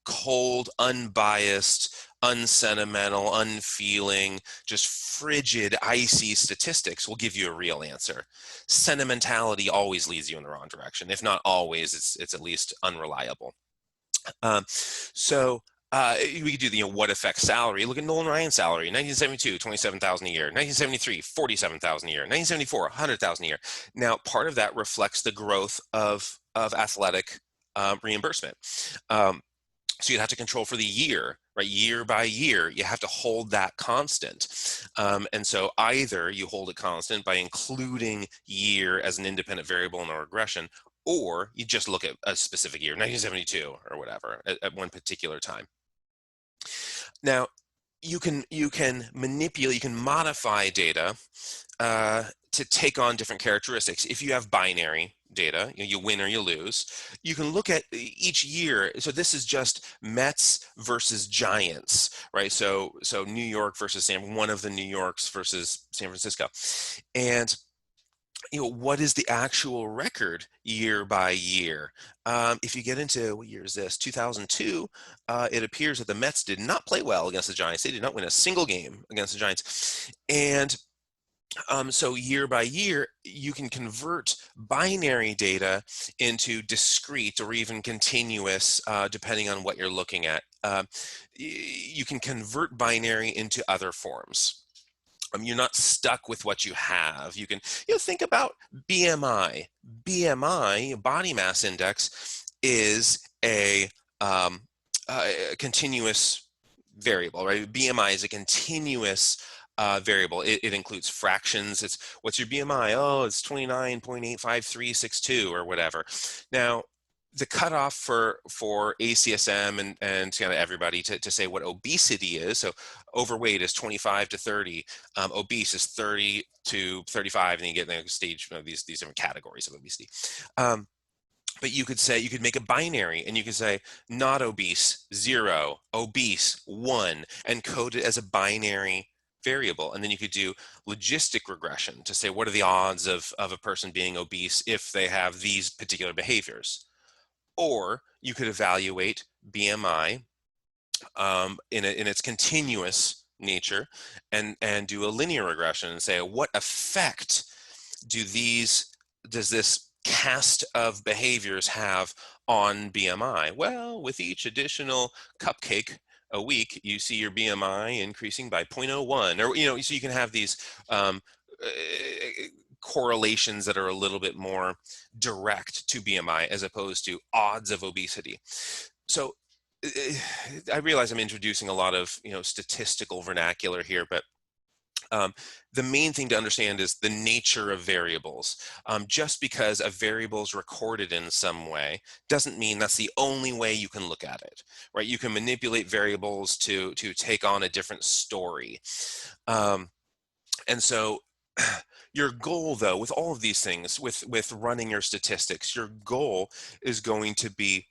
Speaker 1: cold, unbiased, unsentimental, unfeeling, just frigid, icy statistics will give you a real answer. Sentimentality always leads you in the wrong direction. If not always, it's at least unreliable. We could do the what affects salary. Look at Nolan Ryan's salary. 1972, 27,000 a year. 1973, 47,000 a year. 1974, 100,000 a year. Now, part of that reflects the growth of athletic reimbursement. So you'd have to control for the year, right? Year by year, you have to hold that constant. And so either you hold it constant by including year as an independent variable in a regression, or you just look at a specific year, 1972 or whatever, at one particular time. Now, you can manipulate, you can modify data to take on different characteristics. If you have binary data, you win or you lose, you can look at each year. So this is just Mets versus Giants, right? So New York versus one of the New Yorks versus San Francisco. And what is the actual record year by year? If you get into, what year is this? 2002, it appears that the Mets did not play well against the Giants. They did not win a single game against the Giants. And so year by year, you can convert binary data into discrete or even continuous, depending on what you're looking at. You can convert binary into other forms. You're not stuck with what you have. You can, think about BMI. BMI, body mass index, is a continuous variable, right? BMI is a continuous variable. It includes fractions. It's, what's your BMI? Oh, it's 29.85362 or whatever. Now, the cutoff for ACSM and kind of everybody to say what obesity is. So overweight is 25 to 30. Obese is 30 to 35, and then you get in the stage of these different categories of obesity. But you could say, you could make a binary, and you could say not obese 0, obese 1, and code it as a binary variable. And then you could do logistic regression to say what are the odds of a person being obese if they have these particular behaviors. Or you could evaluate BMI in its continuous nature and do a linear regression and say what effect does this cast of behaviors have on BMI? Well, with each additional cupcake a week, you see your BMI increasing by 0.01, or so you can have these correlations that are a little bit more direct to BMI as opposed to odds of obesity. So I realize I'm introducing a lot of statistical vernacular here, but the main thing to understand is the nature of variables. Just because a variable is recorded in some way doesn't mean that's the only way you can look at it, right? You can manipulate variables to take on a different story. And so your goal, though, with all of these things, with running your statistics, your goal is going to be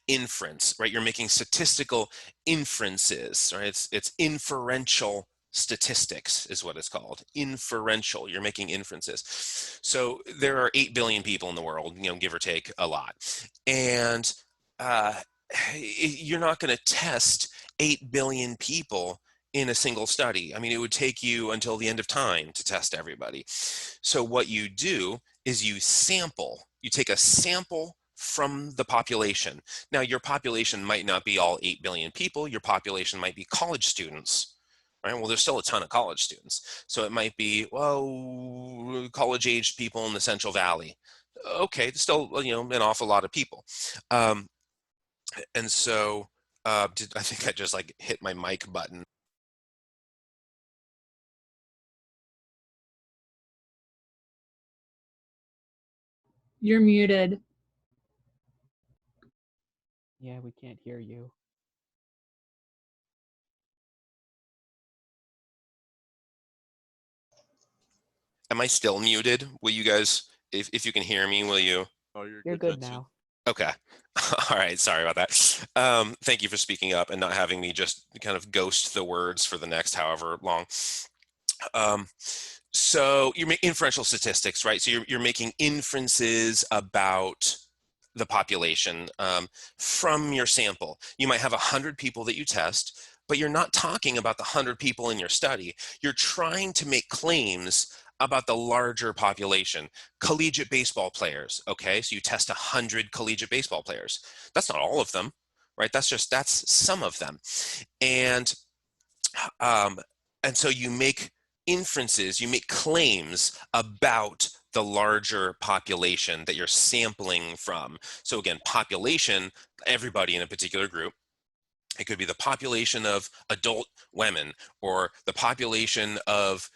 Speaker 1: inference, right? You're making statistical inferences, right? It's inferential statistics is what it's called. Inferential. You're making inferences. So there are 8 billion people in the world, give or take a lot. And you're not going to test 8 billion people in a single study. I mean, it would take you until the end of time to test everybody. So what you do is you sample. You take a sample from the population. Now, your population might not be all 8 billion people. Your population might be college students, right? Well, there's still a ton of college students. So it might be, well, college-aged people in the Central Valley. Okay, still, an awful lot of people. And so I think I just hit my mic button.
Speaker 4: You're muted.
Speaker 2: Yeah, we can't hear you.
Speaker 1: Am I still muted? Will you guys, if you can hear me, will you?
Speaker 5: Oh, you're
Speaker 2: You're
Speaker 5: good,
Speaker 2: good
Speaker 5: Jensen.
Speaker 2: now.
Speaker 1: Okay. All right. Sorry about that. Thank you for speaking up and not having me just kind of ghost the words for the next however long. So you're making inferential statistics, right? So you're making inferences about the population from your sample. You might have 100 people that you test, but you're not talking about the 100 people in your study. You're trying to make claims about the larger population. Collegiate baseball players, okay? So you test 100 collegiate baseball players. That's not all of them, right? That's some of them. And so you make inferences, you make claims about the larger population that you're sampling from. So again, population, everybody in a particular group. It could be the population of adult women or the population of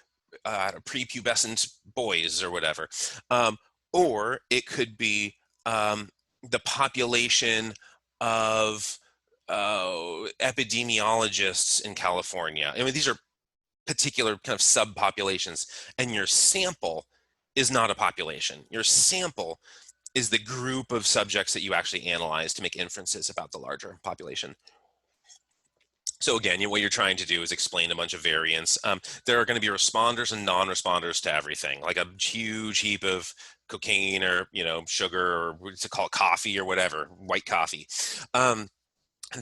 Speaker 1: prepubescent boys or whatever. Or it could be the population of epidemiologists in California. I mean, these are particular kind of subpopulations, and your sample is not a population. Your sample is the group of subjects that you actually analyze to make inferences about the larger population. So again, what you're trying to do is explain a bunch of variants. There are going to be responders and non-responders to everything, like a huge heap of cocaine or sugar or what's it called, coffee or whatever, white coffee. Um,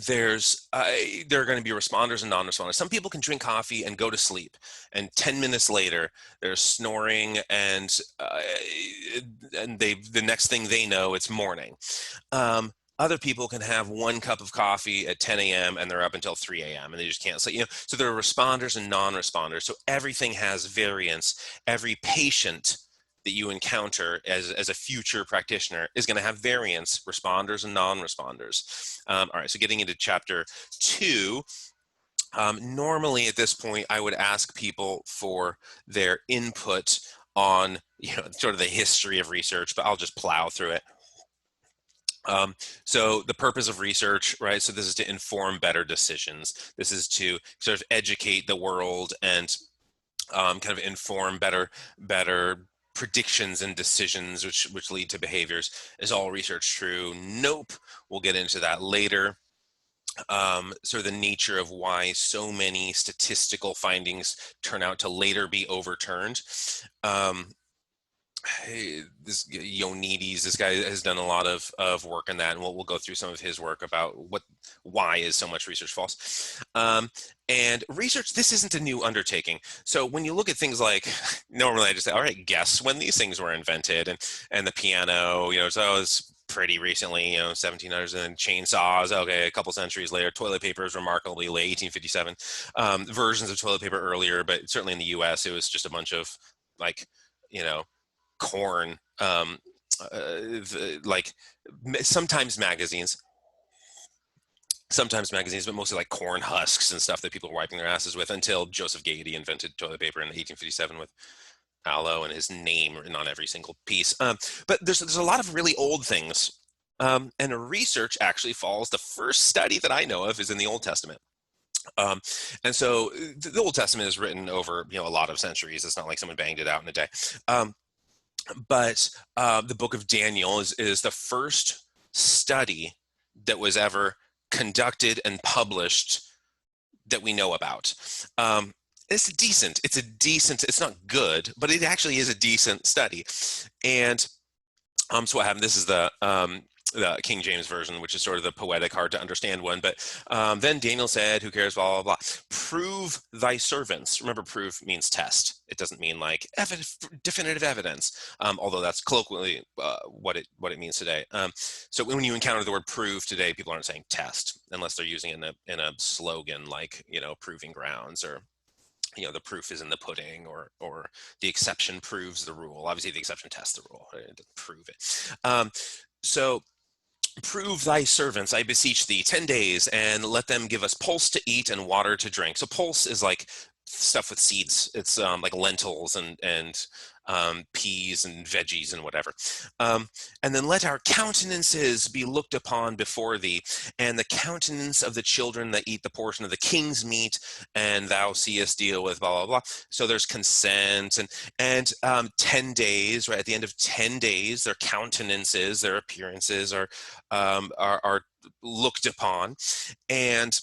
Speaker 1: there are going to be responders and non-responders. Some people can drink coffee and go to sleep, and 10 minutes later they're snoring, and the next thing they know, it's morning. Um, Other people can have one cup of coffee at 10 a.m. and they're up until 3 a.m. and they just can't sleep. So there are responders and non-responders. So everything has variance. Every patient that you encounter as a future practitioner is going to have variance, responders and non-responders. All right, so getting into chapter 2, normally at this point, I would ask people for their input on sort of the history of research, but I'll just plow through it. So the purpose of research, right? So this is to inform better decisions. This is to sort of educate the world and kind of inform better predictions and decisions, which lead to behaviors. Is all research true? Nope. We'll get into that later. Sort of the nature of why so many statistical findings turn out to later be overturned. This Ioannidis, this guy has done a lot of work on that, and we'll go through some of his work about why is so much research false. And research, this isn't a new undertaking. So when you look at things like, normally I just say, all right, guess when these things were invented, and the piano, so it's pretty recently, 1700s, and then chainsaws, okay, a couple centuries later. Toilet paper is remarkably late, 1857. Versions of toilet paper earlier, but certainly in the US, it was just a bunch of like, corn, like sometimes magazines, but mostly like corn husks and stuff that people were wiping their asses with, until Joseph Gaiety invented toilet paper in 1857 with aloe and his name written on every single piece. But there's a lot of really old things. And research actually follows, the first study that I know of is in the Old Testament. And so the Old Testament is written over a lot of centuries. It's not like someone banged it out in a day. But the book of Daniel is the first study that was ever conducted and published that we know about. It's decent. It's not good, but it actually is a decent study. And so what happened, this is the King James Version, which is sort of the poetic, hard to understand one. But then Daniel said, who cares, blah, blah, blah. Prove thy servants. Remember, prove means test. It doesn't mean like definitive evidence, although that's colloquially what it means today. So when you encounter the word prove today, people aren't saying test, unless they're using it in a slogan like, proving grounds, or the proof is in the pudding, or the exception proves the rule. Obviously, the exception tests the rule. It doesn't prove it. So prove thy servants, I beseech thee, 10 days, and let them give us pulse to eat and water to drink. So pulse is like stuff with seeds. It's like lentils and peas and veggies and whatever. And then let our countenances be looked upon before thee, and the countenance of the children that eat the portion of the king's meat, and thou seest deal with blah, blah, blah. So there's consent, and 10 days, right? At the end of 10 days, their countenances, their appearances are looked upon, and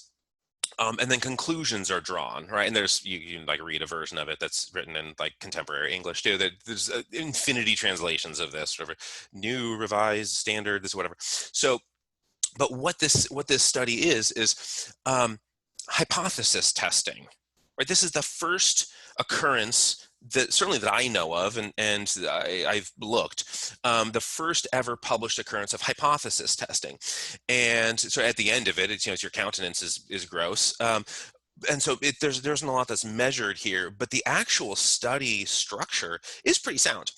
Speaker 1: then conclusions are drawn, right? And there's, you can like read a version of it that's written in like contemporary English too. There's infinity translations of this, whatever, new, revised, standard, this, whatever. So, but what this study is hypothesis testing, right? This is the first occurrence that certainly that I know of, and I've looked, the first ever published occurrence of hypothesis testing. And so at the end of it, it's, your countenance is gross. And so there isn't a lot that's measured here, but the actual study structure is pretty sound.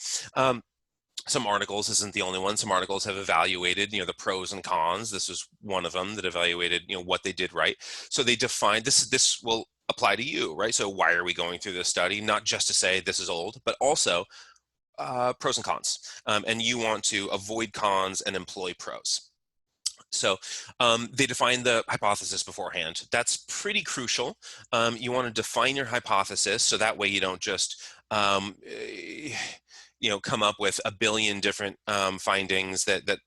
Speaker 1: Some articles, isn't the only one, some articles have evaluated, the pros and cons. This was one of them that evaluated, what they did right. So they defined this will apply to you, right? So why are we going through this study? Not just to say this is old, but also pros and cons. And you want to avoid cons and employ pros. So they define the hypothesis beforehand. That's pretty crucial. You want to define your hypothesis so that way you don't just come up with a billion different findings that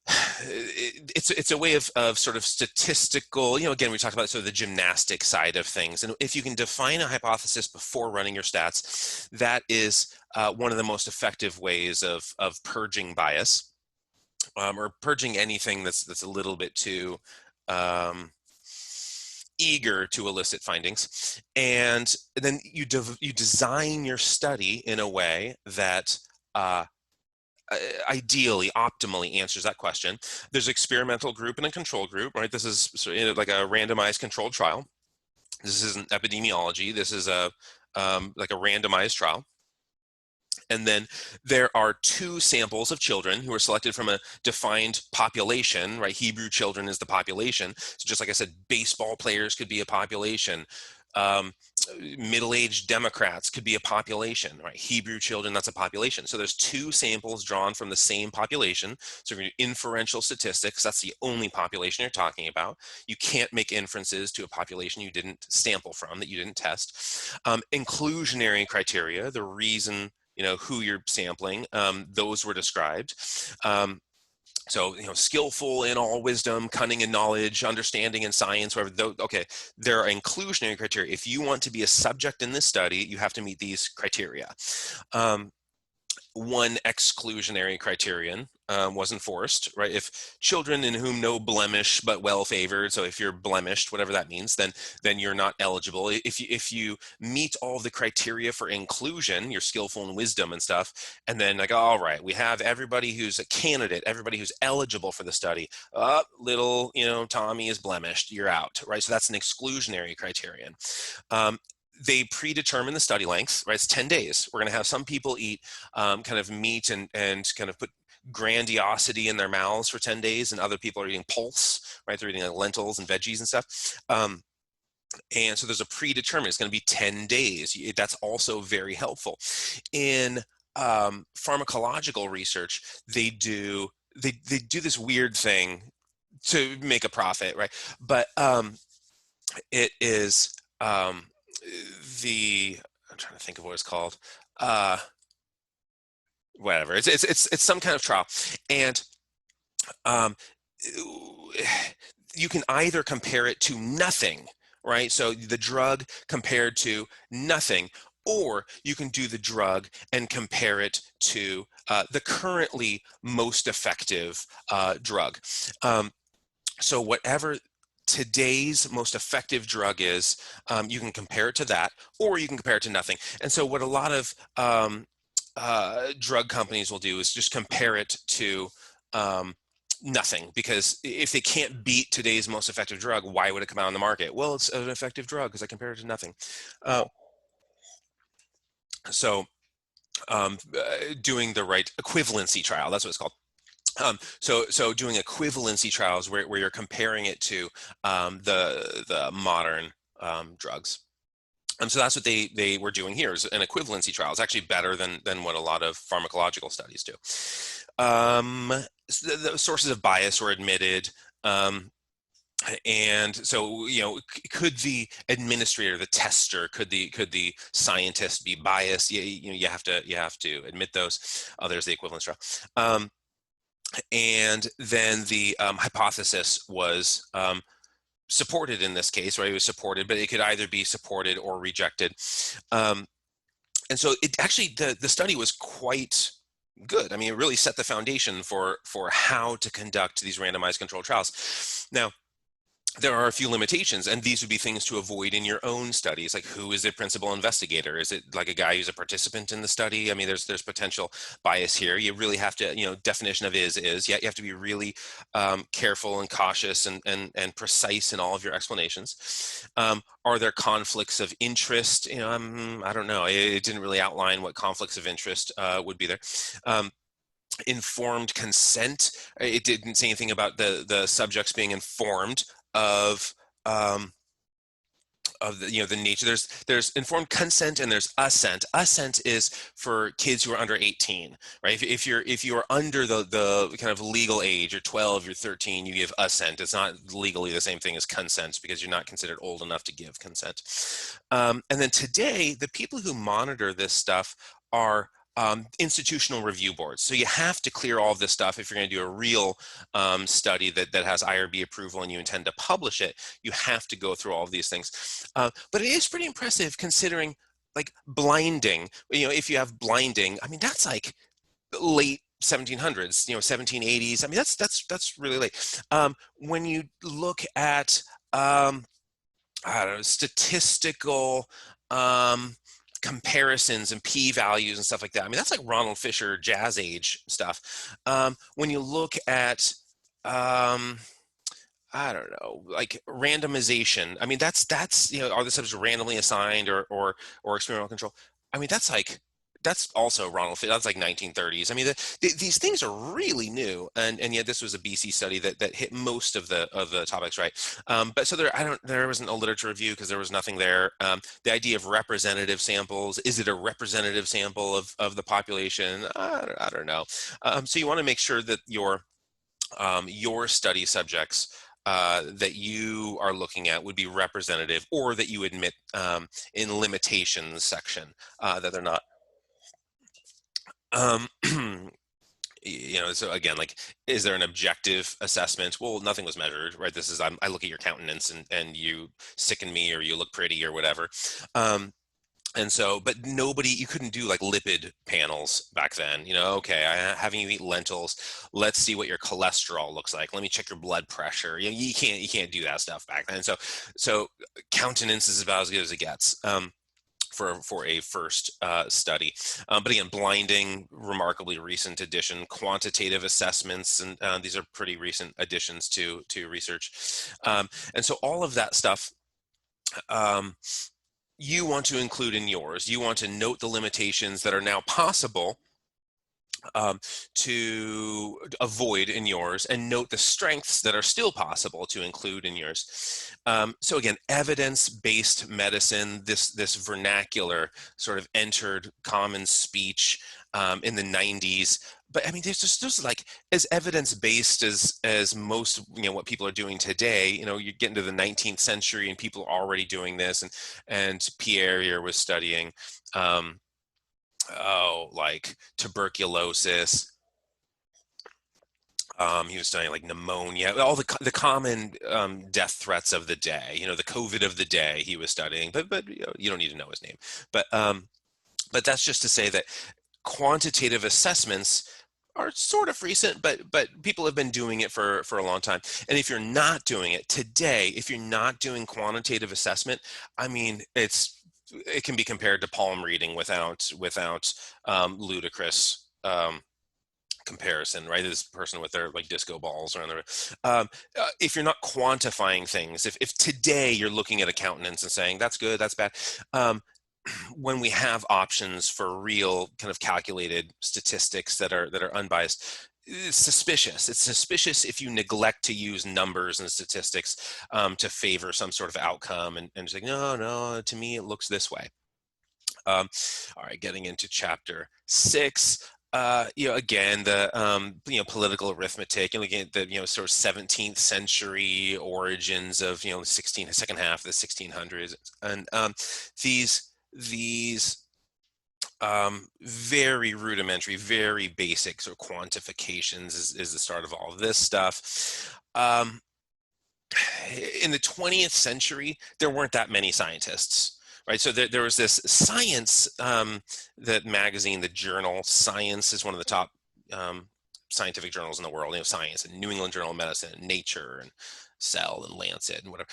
Speaker 1: it's a way of sort of statistical, again, we talked about sort of the gymnastic side of things. And if you can define a hypothesis before running your stats, that is one of the most effective ways of purging bias, or purging anything that's a little bit too eager to elicit findings. And then you design your study in a way that ideally, optimally answers that question. There's an experimental group and a control group, right? This is like a randomized controlled trial. This isn't epidemiology. This is like a randomized trial. And then there are 2 samples of children who are selected from a defined population, right? Hebrew children is the population. So just like I said, baseball players could be a population. Middle-aged Democrats could be a population, right? Hebrew children, that's a population. So there's 2 samples drawn from the same population. So if you do inferential statistics, that's the only population you're talking about. You can't make inferences to a population you didn't sample from, that you didn't test. Inclusionary criteria, the reason, who you're sampling, those were described. So, skillful in all wisdom, cunning in knowledge, understanding in science, whatever. Okay, there are inclusionary criteria. If you want to be a subject in this study, you have to meet these criteria. One exclusionary criterion was enforced, right? If children in whom no blemish but well favored, so if you're blemished, whatever that means, then you're not eligible. If you meet all the criteria for inclusion, you're skillful in wisdom and stuff, and then like, all right, we have everybody who's a candidate, everybody who's eligible for the study. Little, Tommy is blemished, you're out, right? So that's an exclusionary criterion. They predetermine the study length, right? It's 10 days. We're going to have some people eat kind of meat and kind of put grandiosity in their mouths for 10 days, and other people are eating pulse, right? They're eating like lentils and veggies and stuff. And so there's a predetermined, it's going to be 10 days. That's also very helpful. In pharmacological research, they do this weird thing to make a profit, right? But it is I'm trying to think of what it's called. Whatever. It's some kind of trial, and you can either compare it to nothing, right? So the drug compared to nothing, or you can do the drug and compare it to the currently most effective drug. So whatever today's most effective drug is, you can compare it to that, or you can compare it to nothing. And so what a lot of drug companies will do is just compare it to nothing, because if they can't beat today's most effective drug, why would it come out on the market? Well, it's an effective drug because I compared it to nothing. So doing the right equivalency trial, that's what it's called. So doing equivalency trials where you're comparing it to the modern drugs. So that's what they were doing here, is an equivalency trial. It's actually better than what a lot of pharmacological studies do. So the sources of bias were admitted. And so, could the administrator, the tester, could the scientist be biased? You have to admit those. There's the equivalence trial. And then the hypothesis was supported in this case, right? It was supported, but it could either be supported or rejected. And so it actually, the study was quite good. I mean, it really set the foundation for how to conduct these randomized controlled trials. Now, there are a few limitations, and these would be things to avoid in your own studies. Like, who is the principal investigator? Is it like a guy who's a participant in the study? I mean, there's potential bias here. You really have to, definition of is, yeah, you have to be really careful and cautious and precise in all of your explanations. Are there conflicts of interest? I don't know. It didn't really outline what conflicts of interest would be there. Informed consent. It didn't say anything about the subjects being informed of the the nature. There's informed consent and there's assent. Assent is for kids who are under 18, right? If you are under the kind of legal age, you're 12, you're 13, you give assent. It's not legally the same thing as consent because you're not considered old enough to give consent. And then today, the people who monitor this stuff are institutional review boards. So you have to clear all of this stuff if you're going to do a real study that has IRB approval and you intend to publish it. You have to go through all of these things. But it is pretty impressive considering like blinding. If you have blinding, I mean, that's like late 1700s, 1780s. I mean, that's really late. When you look at I don't know, statistical comparisons and p-values and stuff like that. I mean, that's like Ronald Fisher jazz age stuff. When you look at I don't know, like randomization. I mean, that's are the subjects randomly assigned or experimental control? I mean, that's also Ronald Fisher. That's like 1930s. I mean, these things are really new, and yet this was a BC study that hit most of the topics right. But so there wasn't a literature review because there was nothing there. The idea of representative samples, is it a representative sample of the population? I don't know. So you want to make sure that your study subjects that you are looking at would be representative, or that you admit in limitations section that they're not. So again, like, is there an objective assessment? Well, nothing was measured, right? This is, I look at your countenance and you sicken me, or you look pretty or whatever. And so, but you couldn't do like lipid panels back then. Okay, having you eat lentils, let's see what your cholesterol looks like. Let me check your blood pressure. You can't do that stuff back then. So countenance is about as good as it gets. For a first study. But again, blinding, remarkably recent addition. Quantitative assessments, and these are pretty recent additions to research. And so all of that stuff you want to include in yours. You want to note the limitations that are now possible to avoid in yours, and note the strengths that are still possible to include in yours. So again, evidence-based medicine, this vernacular sort of entered common speech in the 90s. But I mean, there's like as evidence-based as most, what people are doing today. You get into the 19th century and people are already doing this, and Pierre here was studying like tuberculosis. He was studying like pneumonia, all the common death threats of the day. The COVID of the day he was studying, but you don't need to know his name. But that's just to say that quantitative assessments are sort of recent, but people have been doing it for a long time. And if you're not doing it today, if you're not doing quantitative assessment, I mean, it can be compared to palm reading without ludicrous comparison, right? This person with their like disco balls around their if you're not quantifying things, if today you're looking at a countenance and saying that's good, that's bad, when we have options for real kind of calculated statistics that are unbiased, it's suspicious. It's suspicious if you neglect to use numbers and statistics to favor some sort of outcome, and just like, no, to me it looks this way. All right, getting into chapter 6. Again, the political arithmetic, and looking at the sort of 17th century origins of the second half of the 1600s, and these very rudimentary, very basic sort of quantifications is the start of all of this stuff. In the 20th century, there weren't that many scientists. Right, so there was this science, that magazine, the journal Science is one of the top scientific journals in the world. Science, and New England Journal of Medicine, and Nature, and Cell, and Lancet, and whatever.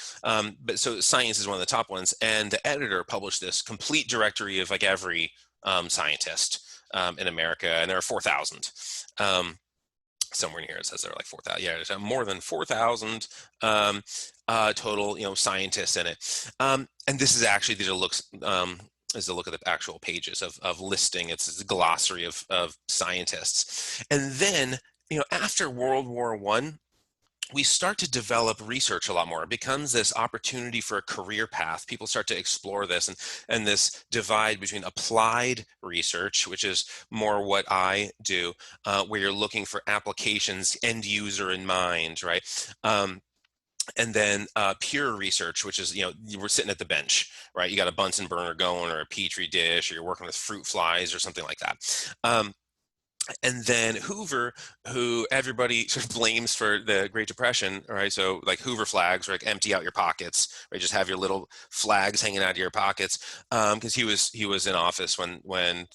Speaker 1: But so Science is one of the top ones, and the editor published this complete directory of like every scientist in America, and there are 4,000. Somewhere in here it says there are like 4,000. Yeah, there's more than 4,000 total, scientists in it. And this is actually, these are looks, is a look at the actual pages of listing. It's a glossary of scientists. And then, after World War I, we start to develop research a lot more. It becomes this opportunity for a career path. People start to explore this, and this divide between applied research, which is more what I do, where you're looking for applications, end user in mind, right? And then pure research, which is, you were sitting at the bench, right? You got a Bunsen burner going, or a Petri dish, or you're working with fruit flies or something like that. And then Hoover, who everybody sort of blames for the Great Depression, right? So like Hoover flags, right? Empty out your pockets, right? Just have your little flags hanging out of your pockets, because he was in office when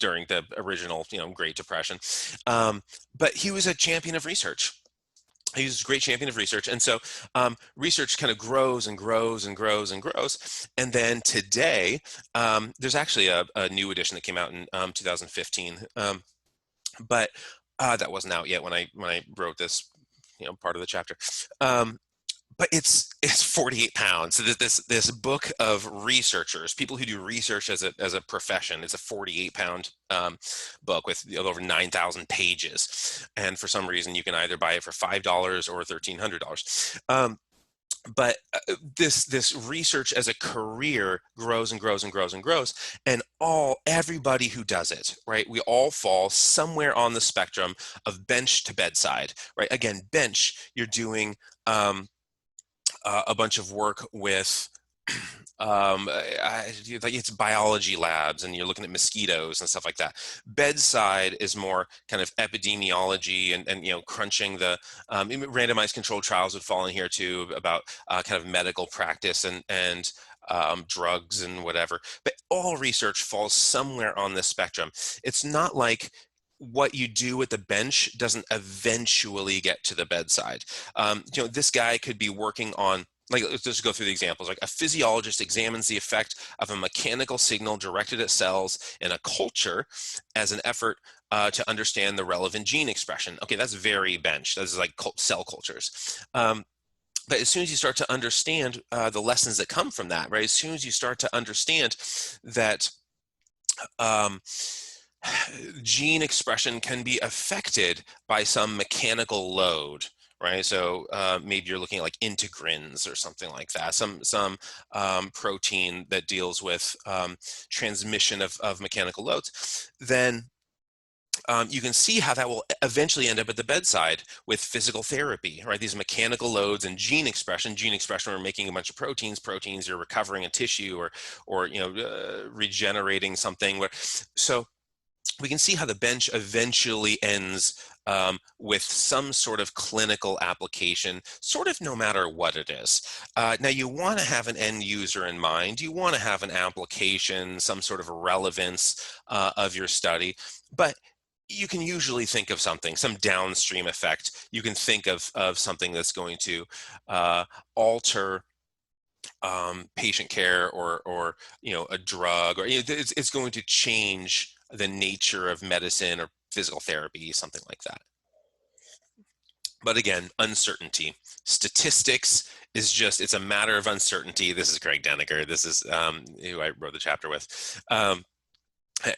Speaker 1: during the original Great Depression, but he was a champion of research. He was a great champion of research, and so research kind of grows and grows and grows and grows. And then today, there's actually a new edition that came out in 2015, but that wasn't out yet when I wrote this, part of the chapter. But it's 48 pounds. So this book of researchers, people who do research as a profession, it's a 48-pound book with over 9,000 pages. And for some reason, you can either buy it for $5 or $1,300. But this research as a career grows and grows and grows and grows, and everybody who does it, right? We all fall somewhere on the spectrum of bench to bedside, right? Again, bench, you're doing a bunch of work with like it's biology labs, and you're looking at mosquitoes and stuff like that. Bedside is more kind of epidemiology and crunching the randomized controlled trials would fall in here too, about kind of medical practice and drugs and whatever. But all research falls somewhere on this spectrum. It's not like what you do at the bench doesn't eventually get to the bedside. This guy could be working on, like, let's just go through the examples. Like, a physiologist examines the effect of a mechanical signal directed at cells in a culture as an effort to understand the relevant gene expression. Okay, that's very bench. That's like cell cultures. But as soon as you start to understand the lessons that come from that, right? As soon as you start to understand that gene expression can be affected by some mechanical load, right? So maybe you're looking at like integrins or something like that, some protein that deals with transmission of mechanical loads, then you can see how that will eventually end up at the bedside with physical therapy, right? These mechanical loads and gene expression. Gene expression, we're making a bunch of proteins. Proteins, you're recovering a tissue or regenerating something. So we can see how the bench eventually ends with some sort of clinical application, sort of no matter what it is. Now, you want to have an end user in mind. You want to have an application, some sort of relevance of your study, but you can usually think of something, some downstream effect. You can think of something that's going to alter patient care or a drug, or it's going to change the nature of medicine or physical therapy, something like that. But again, uncertainty. Statistics is it's a matter of uncertainty. This is Craig Deniger. This is who I wrote the chapter with.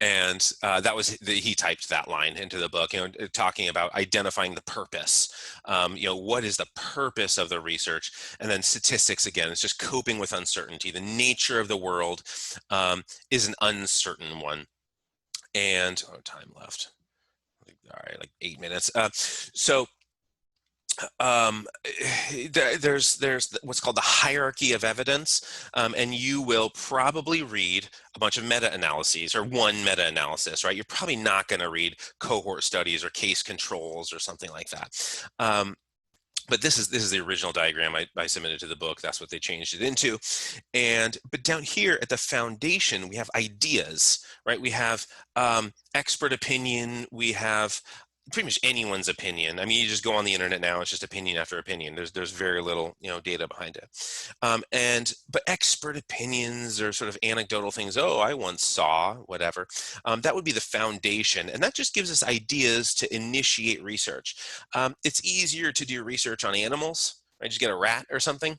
Speaker 1: And that was he typed that line into the book, talking about identifying the purpose. What is the purpose of the research? And then statistics, again, it's just coping with uncertainty. The nature of the world is an uncertain one. And time left. All right, like 8 minutes. So there's what's called the hierarchy of evidence, and you will probably read a bunch of meta-analyses or one meta-analysis, right? You're probably not going to read cohort studies or case controls or something like that. But this is the original diagram I submitted to the book. That's what they changed it into. But down here at the foundation, we have ideas, right? We have expert opinion. We have pretty much anyone's opinion. I mean, you just go on the internet now, it's just opinion after opinion. There's very little, data behind it. But expert opinions are sort of anecdotal things. Oh, I once saw whatever. That would be the foundation. And that just gives us ideas to initiate research. It's easier to do research on animals, right? Just get a rat or something.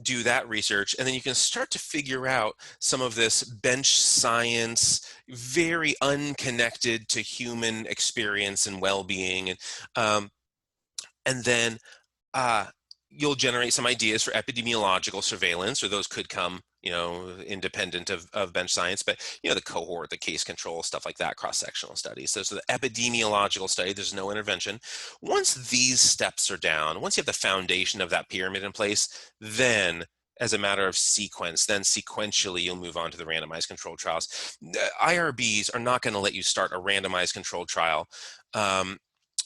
Speaker 1: Do that research, and then you can start to figure out some of this bench science, very unconnected to human experience and well-being, and then you'll generate some ideas for epidemiological surveillance, or those could come independent of bench science, but, the cohort, the case control, stuff like that, cross-sectional studies. So the epidemiological study, there's no intervention. Once these steps are down, once you have the foundation of that pyramid in place, then as a matter of sequence, then sequentially you'll move on to the randomized controlled trials. IRBs are not going to let you start a randomized controlled trial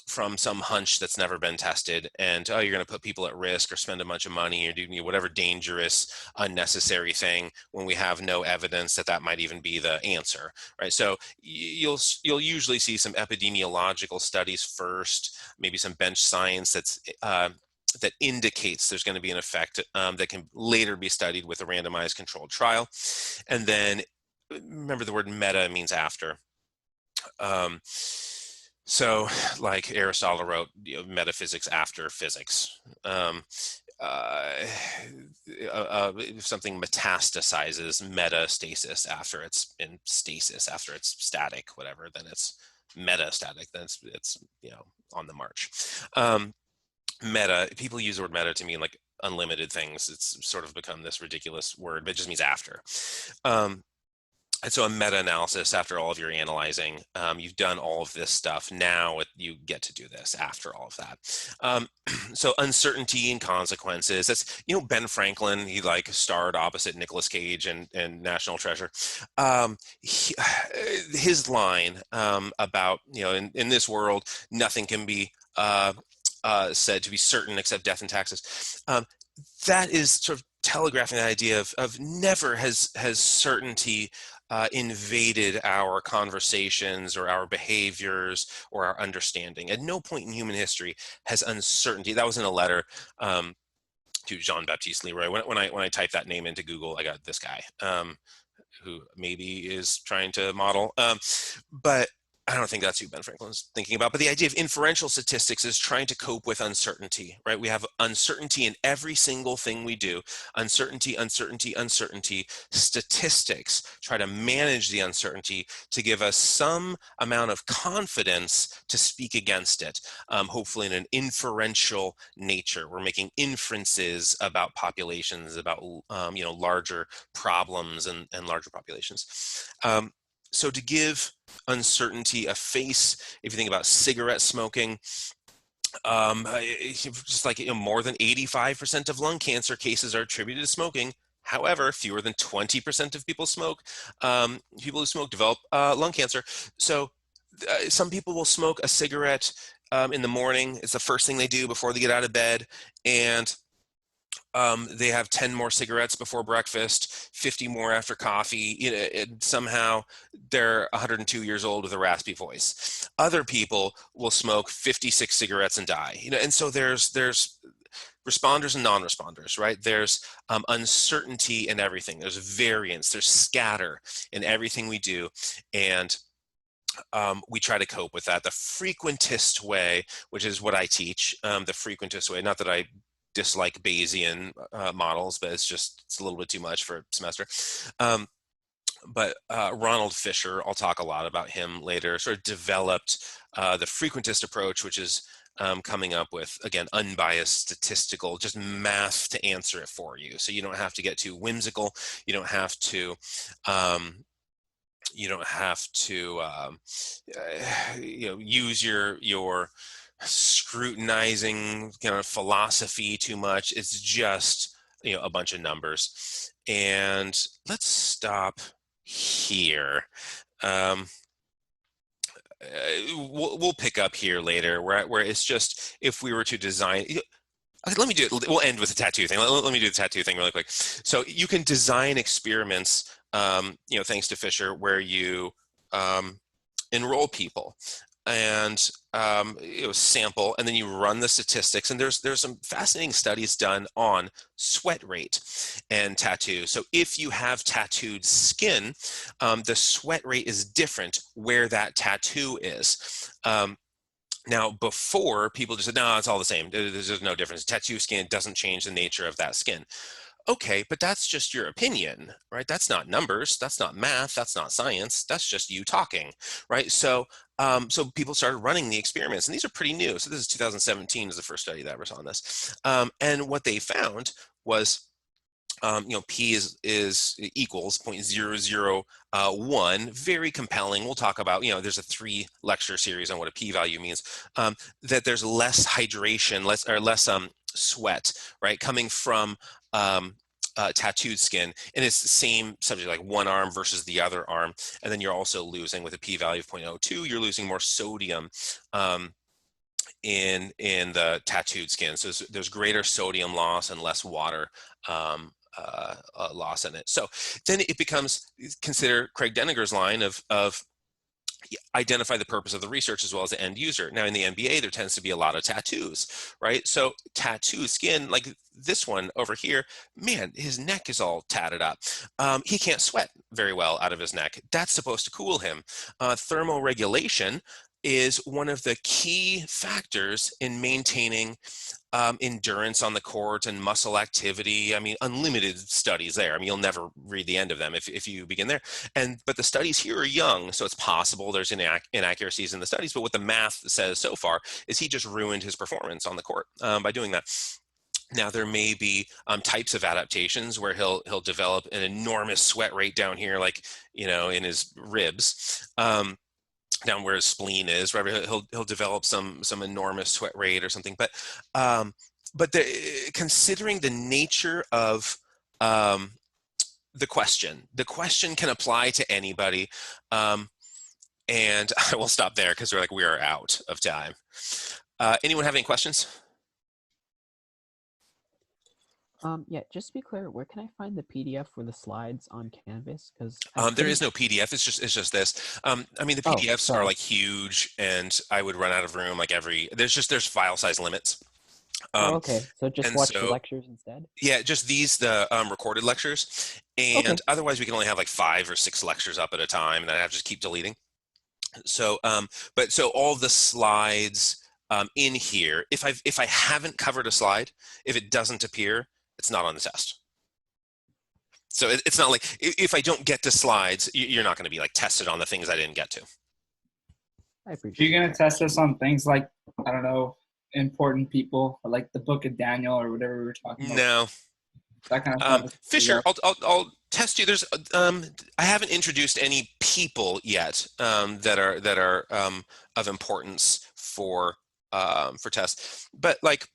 Speaker 1: from some hunch that's never been tested, and you're going to put people at risk or spend a bunch of money or do whatever dangerous, unnecessary thing when we have no evidence that that might even be the answer, right? So you'll usually see some epidemiological studies first, maybe some bench science that indicates there's going to be an effect that can later be studied with a randomized controlled trial. And then remember, the word meta means after. So like Aristotle wrote, metaphysics after physics. If something metastasizes, metastasis, after it's in stasis, after it's static, whatever, then it's metastatic, then it's on the march. Meta, people use the word meta to mean like unlimited things. It's sort of become this ridiculous word, but it just means after. And so a meta-analysis, after all of your analyzing, you've done all of this stuff. Now you get to do this after all of that. So uncertainty and consequences. That's, Ben Franklin, he like starred opposite Nicolas Cage and National Treasure. His line about, in this world, nothing can be said to be certain except death and taxes. That is sort of telegraphing the idea of never has certainty invaded our conversations or our behaviors or our understanding. At no point in human history has uncertainty. That was in a letter to Jean-Baptiste Leroy. When I typed that name into Google, I got this guy who maybe is trying to model. But I don't think that's who Ben Franklin's thinking about, but the idea of inferential statistics is trying to cope with uncertainty, right? We have uncertainty in every single thing we do. Uncertainty, uncertainty, uncertainty. Statistics try to manage the uncertainty to give us some amount of confidence to speak against it, hopefully in an inferential nature. We're making inferences about populations, about larger problems and larger populations. So to give uncertainty a face, if you think about cigarette smoking, just like more than 85% of lung cancer cases are attributed to smoking. However, fewer than 20% of people who smoke develop lung cancer. So some people will smoke a cigarette in the morning. It's the first thing they do before they get out of bed, and they have 10 more cigarettes before breakfast, 50 more after coffee. Somehow they're 102 years old with a raspy voice. Other people will smoke 56 cigarettes and die. And so there's responders and non-responders, right? There's uncertainty in everything. There's variance. There's scatter in everything we do, and we try to cope with that. The frequentist way, which is what I teach, the frequentist way. Not that I dislike Bayesian models, but it's a little bit too much for a semester. But Ronald Fisher, I'll talk a lot about him later, sort of developed the frequentist approach, which is coming up with, again, unbiased statistical, just math to answer it for you. So you don't have to get too whimsical. You don't have to use your scrutinizing kind of philosophy too much. It's just a bunch of numbers. And let's stop here. We'll pick up here later where it's just, if we were to design, let me do it. We'll end with the tattoo thing. Let me do the tattoo thing really quick. So you can design experiments, thanks to Fisher, where you enroll people and sample, and then you run the statistics. And there's some fascinating studies done on sweat rate and tattoo. So if you have tattooed skin, the sweat rate is different where that tattoo is. Now, before, people just said, no, it's all the same. There's just no difference. Tattoo skin doesn't change the nature of that skin. Okay, but that's just your opinion, right? That's not numbers. That's not math. That's not science. That's just you talking, right? So people started running the experiments, and these are pretty new. So this is 2017 is the first study that was on this. And what they found was P is equals 0.001, very compelling. We'll talk about, there's a 3-lecture series on what a p-value means, that there's less hydration, less sweat, right, coming from tattooed skin, and it's the same subject, like one arm versus the other arm, and then you're also losing with a p-value of 0.02, you're losing more sodium in the tattooed skin. So there's greater sodium loss and less water loss in it. So then it becomes, consider Craig Deniger's line of identify the purpose of the research as well as the end user. Now in the MBA, there tends to be a lot of tattoos, right? So tattoo skin, like this one over here, man, his neck is all tatted up. He can't sweat very well out of his neck. That's supposed to cool him. Thermoregulation is one of the key factors in maintaining endurance on the court and muscle activity. I mean, unlimited studies there. I mean, you'll never read the end of them if you begin there. But the studies here are young, so it's possible there's inaccuracies in the studies. But what the math says so far is he just ruined his performance on the court by doing that. Now there may be types of adaptations where he'll develop an enormous sweat rate down here, like in his ribs. Down where his spleen is, right? He'll develop some enormous sweat rate or something. But considering the nature of the question can apply to anybody, and I will stop there because we are out of time. Anyone have any questions?
Speaker 2: Yeah, just to be clear, where can I find the PDF for the slides on Canvas? Because
Speaker 1: there is no PDF. It's just this. I mean, the PDFs are like huge, and I would run out of room like there's file size limits.
Speaker 2: Okay, so just watch the lectures instead.
Speaker 1: Yeah, just the recorded lectures, and otherwise we can only have like 5 or 6 lectures up at a time, and I have to just keep deleting. So, so all the slides in here, if I haven't covered a slide, if it doesn't appear, it's not on the test. So it's not like if I don't get to slides, you're not going to be like tested on the things I didn't get to.
Speaker 2: I appreciate.
Speaker 5: You're going to test us on things like, I don't know, important people, or like the Book of Daniel or whatever we were talking about.
Speaker 1: No.
Speaker 5: That kind of stuff.
Speaker 1: Fisher, I'll test you. There's I haven't introduced any people yet that are of importance for tests, but like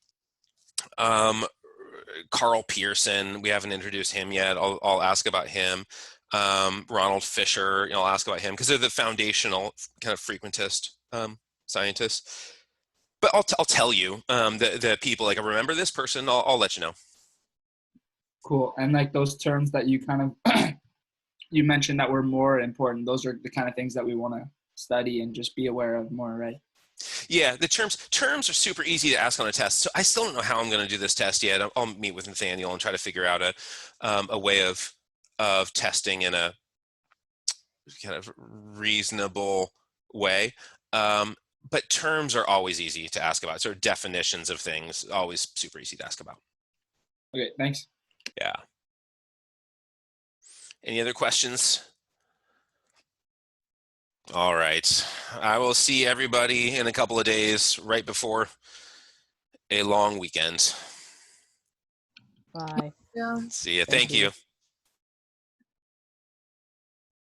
Speaker 1: Carl Pearson, we haven't introduced him yet. I'll ask about him. Ronald Fisher, I'll ask about him because they're the foundational kind of frequentist scientists. But I'll tell you the people, like I remember this person. I'll let you know.
Speaker 5: Cool. And like those terms that you kind of you mentioned that were more important, those are the kind of things that we want to study and just be aware of more, right?
Speaker 1: Yeah, the terms are super easy to ask on a test. So I still don't know how I'm going to do this test yet. I'll meet with Nathaniel and try to figure out a way of testing in a kind of reasonable way. But terms are always easy to ask about. Sort of definitions of things, always super easy to ask about.
Speaker 5: Okay, thanks.
Speaker 1: Yeah. Any other questions? All right. I will see everybody in a couple of days right before a long weekend.
Speaker 2: Bye.
Speaker 4: Yeah.
Speaker 1: See ya. Thank you.